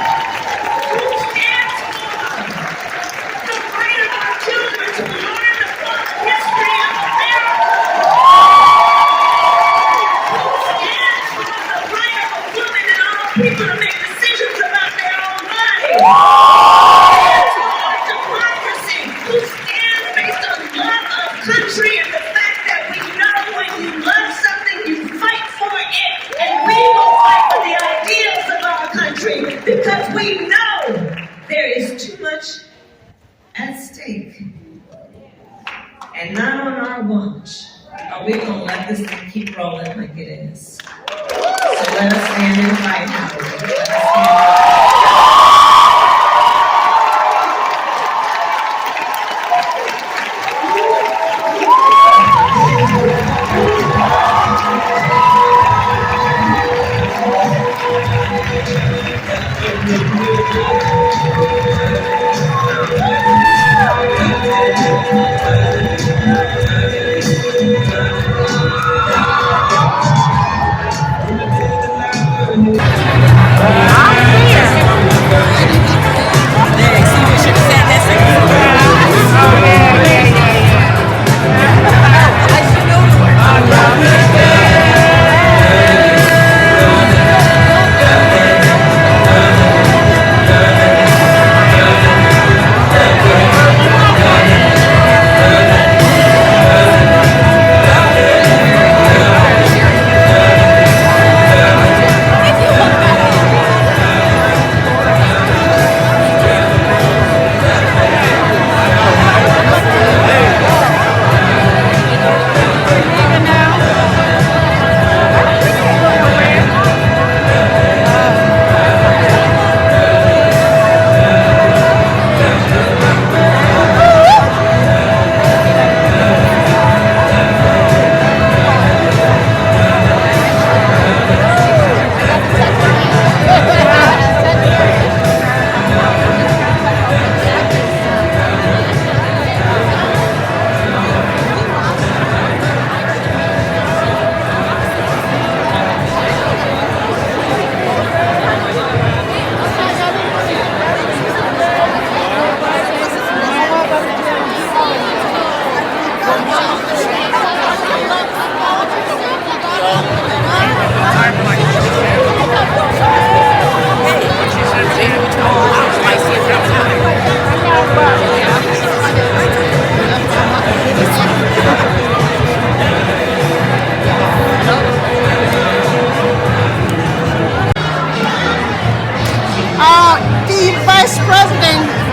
Who stands for the right of our children to learn the full history of America? People to make decisions about their own bodies. Democracy, who stands based on love of country and the fact that we know when you love something, you fight for it, and we will fight for the ideals of our country because we know there is too much at stake. And not on our watch are we going to let this thing keep rolling like it is. So let us stand in the WhiteHouse.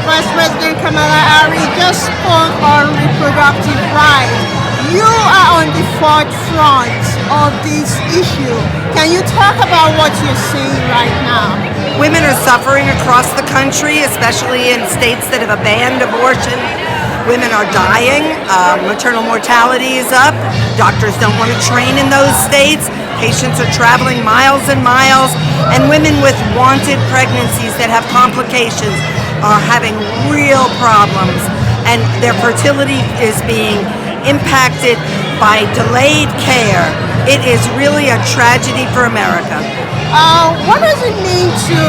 Vice President Kamala Harris just spoke on reproductive rights. You are on the forefront of this issue. Can you talk about what you're seeing right now? Women are suffering across the country, especially in states that have banned abortion. Women are dying. Maternal mortality is up. Doctors don't want to train in those states. Patients are traveling miles and miles. And women with wanted pregnancies that have complications are having real problems. And their fertility is being impacted by delayed care. It is really a tragedy for America. What does it mean to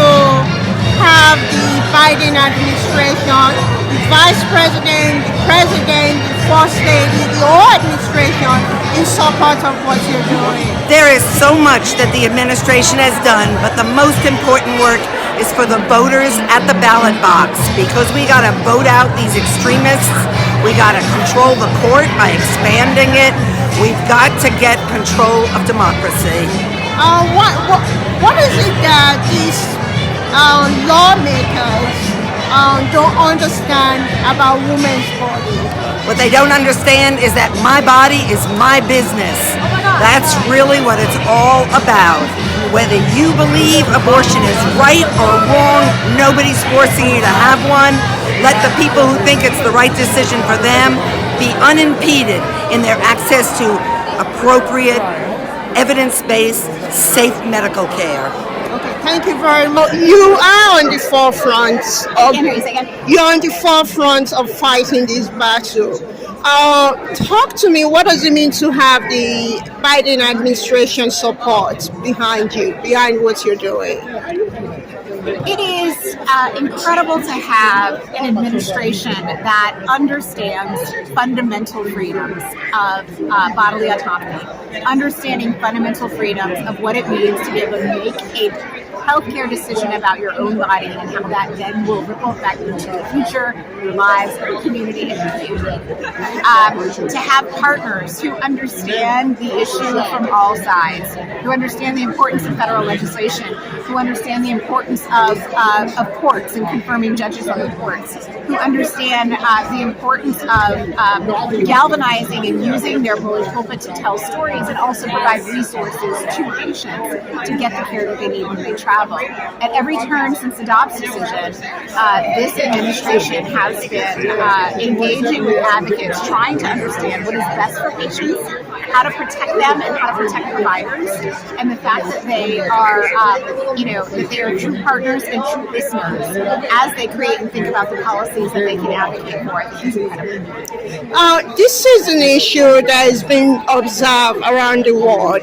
have the Biden administration, the Vice President, the President, the First Lady, the whole administration in support of what you're doing? There is so much that the administration has done, but the most important work is for the voters at the ballot box, because we got to vote out these extremists. We got to control the court by expanding it. We've got to get control of democracy. What is it that these lawmakers don't understand about women's bodies? What they don't understand is that my body is my business. That's really what it's all about. Whether you believe abortion is right or wrong, nobody's forcing you to have one. Let the people who think it's the right decision for them be unimpeded in their access to appropriate, evidence-based, safe medical care. Okay. Thank you very much. You are on the forefront of fighting this battle. Talk to me. What does it mean to have the Biden administration support behind you, behind what you're doing? It is incredible to have an administration that understands fundamental freedoms of bodily autonomy, understanding fundamental freedoms of what it means to be able to make a healthcare decision about your own body and how that then will ripple back into the future, your lives, your community, and your family. To have partners who understand the issue from all sides, who understand the importance of federal legislation, who understand the importance of courts and confirming judges on the courts, who understand the importance of galvanizing and using their pulpit to tell stories and also provide resources to patients to get the care that they need when they travel. At every turn since the Dobbs decision, this administration has been engaging with advocates, trying to understand what is best for patients, how to protect them, and how to protect providers. And the fact that they are, that they are true partners and true listeners as they create and think about the policies that they can advocate for, I think is incredible. This is an issue that has been observed around the world,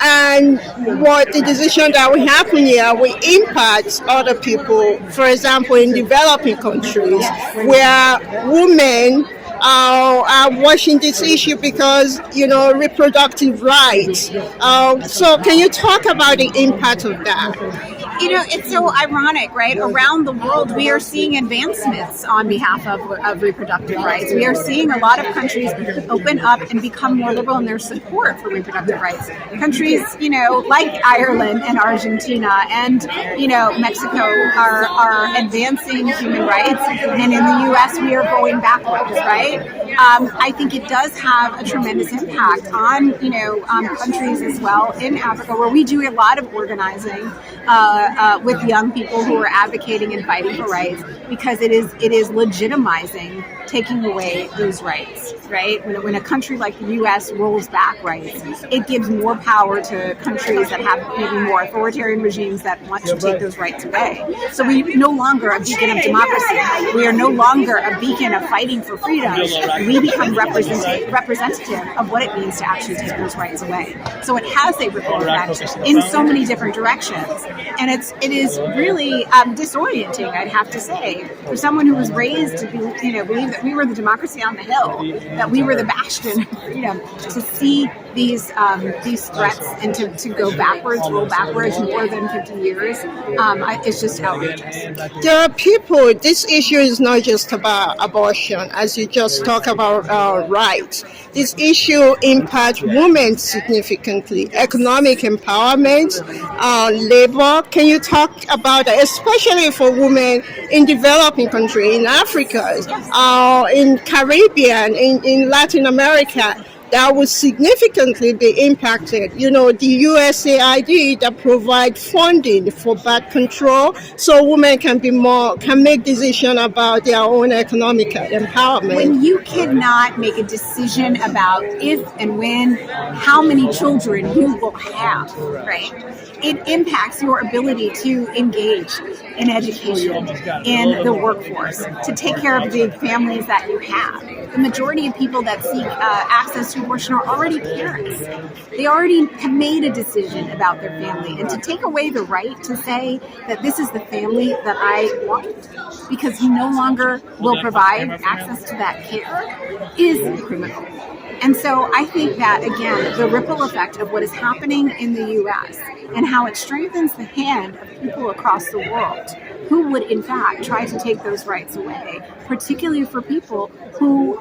and what the decision that will happen here will impact other people. For example, in developing countries where women are watching this issue because, reproductive rights. So can you talk about the impact of that? It's so ironic, right? Around the world, we are seeing advancements on behalf of reproductive rights. We are seeing a lot of countries open up and become more liberal in their support for reproductive rights. Countries, like Ireland and Argentina and, Mexico are advancing human rights. And in the U.S., we are going backwards, right? I think it does have a tremendous impact on, countries as well in Africa, where we do a lot of organizing with young people who are advocating and fighting for rights, because it is legitimizing taking away those rights, right? When a country like the U.S. rolls back rights, it gives more power to countries that have maybe more authoritarian regimes that want to take those rights away. So we no longer a beacon of democracy. We are no longer a beacon of fighting for freedom. We become representative of what it means to actually take those rights away. So it has a ripple effect in so many different directions, and it is really disorienting, I'd have to say, for someone who was raised to believe that we were the democracy on the hill, that we were the bastion of freedom, to see these threats and to go backwards, roll backwards more than 50 years, it's just outrageous. There are people, this issue is not just about abortion, as you just talk about rights. This issue impacts women significantly, economic empowerment, labor. Can you talk about that, especially for women in developing countries, in Africa, in Caribbean, in Latin America? That would significantly be impacted. The USAID that provide funding for birth control, so women can make decisions about their own economic empowerment. When you cannot make a decision about if and when, how many children you will have, right? It impacts your ability to engage in education, in the workforce, to take care of the families that you have. The majority of people that seek access to abortion are already parents. They already have made a decision about their family. And to take away the right to say that this is the family that I want because he no longer will provide access to that care is criminal. And so I think that, again, the ripple effect of what is happening in the U.S. and how it strengthens the hand of people across the world who would, in fact, try to take those rights away, particularly for people who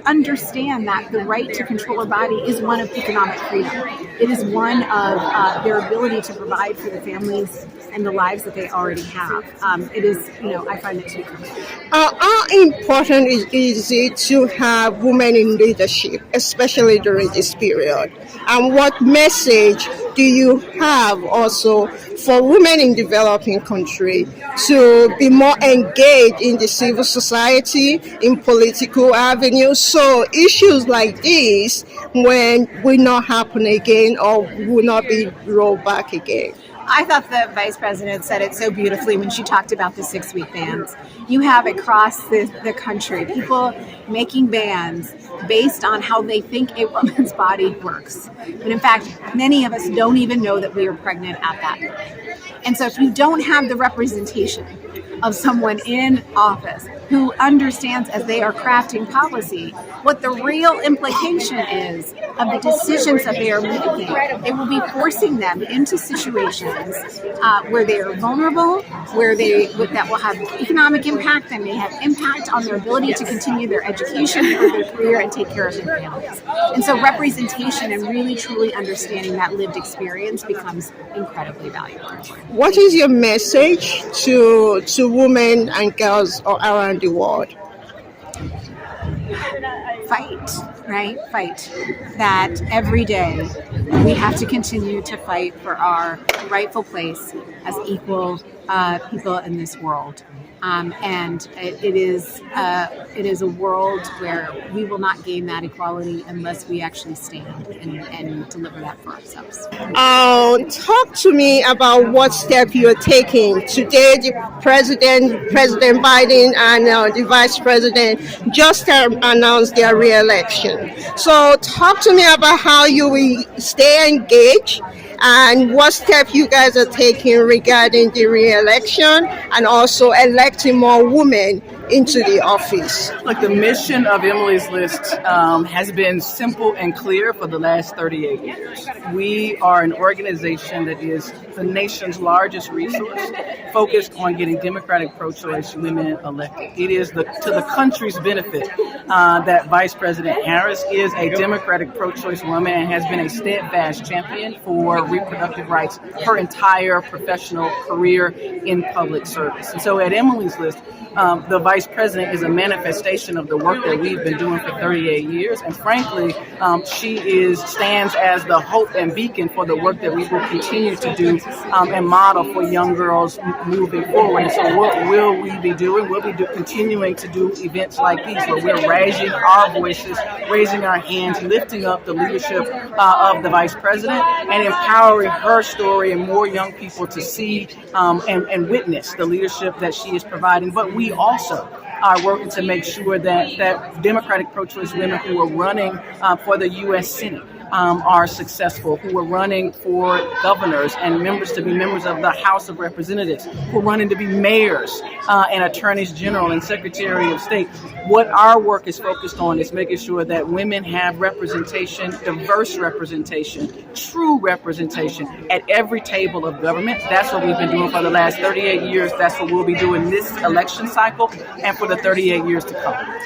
understand that the right to control our body is one of economic freedom. It is one of their ability to provide for the families and the lives that they already have. It is, I find it to be critical. How important is it to have women in leadership, especially during this period? And what message do you have also for women in developing countries to be more engaged in the civil society, in political avenues, so issues like this will not happen again or will not be rolled back again? I thought the Vice President said it so beautifully when she talked about the 6-week bans. You have across the country people making bans based on how they think a woman's body works. But in fact, many of us don't even know that we are pregnant at that point. And so if you don't have the representation of someone in office who understands as they are crafting policy what the real implication is of the decisions that they are making, it will be forcing them into situations where they are vulnerable, that will have economic impact, and may have impact on their ability to continue their education or their career and take care of their families. And so representation and really truly understanding that lived experience becomes incredibly valuable. What is your message to women and girls around the world? Fight, right? Fight. That every day we have to continue to fight for our rightful place as equal people in this world. And it is a world where we will not gain that equality unless we actually stand and deliver that for ourselves. Talk to me about what step you're taking. Today, the President Biden and the Vice President just announced their re-election. So talk to me about how you will stay engaged and what step you guys are taking regarding the re-election and also electing more women into the office. Look, the mission of Emily's List has been simple and clear for the last 38 years. We are an organization that is the nation's largest resource focused on getting democratic pro-choice women elected. It is to the country's benefit that Vice President Harris is a democratic pro-choice woman and has been a steadfast champion for reproductive rights her entire professional career in public service. And so at Emily's List, the Vice President is a manifestation of the work that we've been doing for 38 years. And frankly, she stands as the hope and beacon for the work that we will continue to do and model for young girls moving forward. And so what will we be doing? We'll be continuing to do events like these where we're raising our voices, raising our hands, lifting up the leadership of the Vice President and empowering her story and more young people to see and witness the leadership that she is providing. But we also are working to make sure that Democratic pro-choice women who are running for the U.S. Senate are successful, who are running for governors and to be members of the House of Representatives, who are running to be mayors and attorneys general and secretary of state. What our work is focused on is making sure that women have representation, diverse representation, true representation at every table of government. That's what we've been doing for the last 38 years. That's what we'll be doing this election cycle and for the 38 years to come.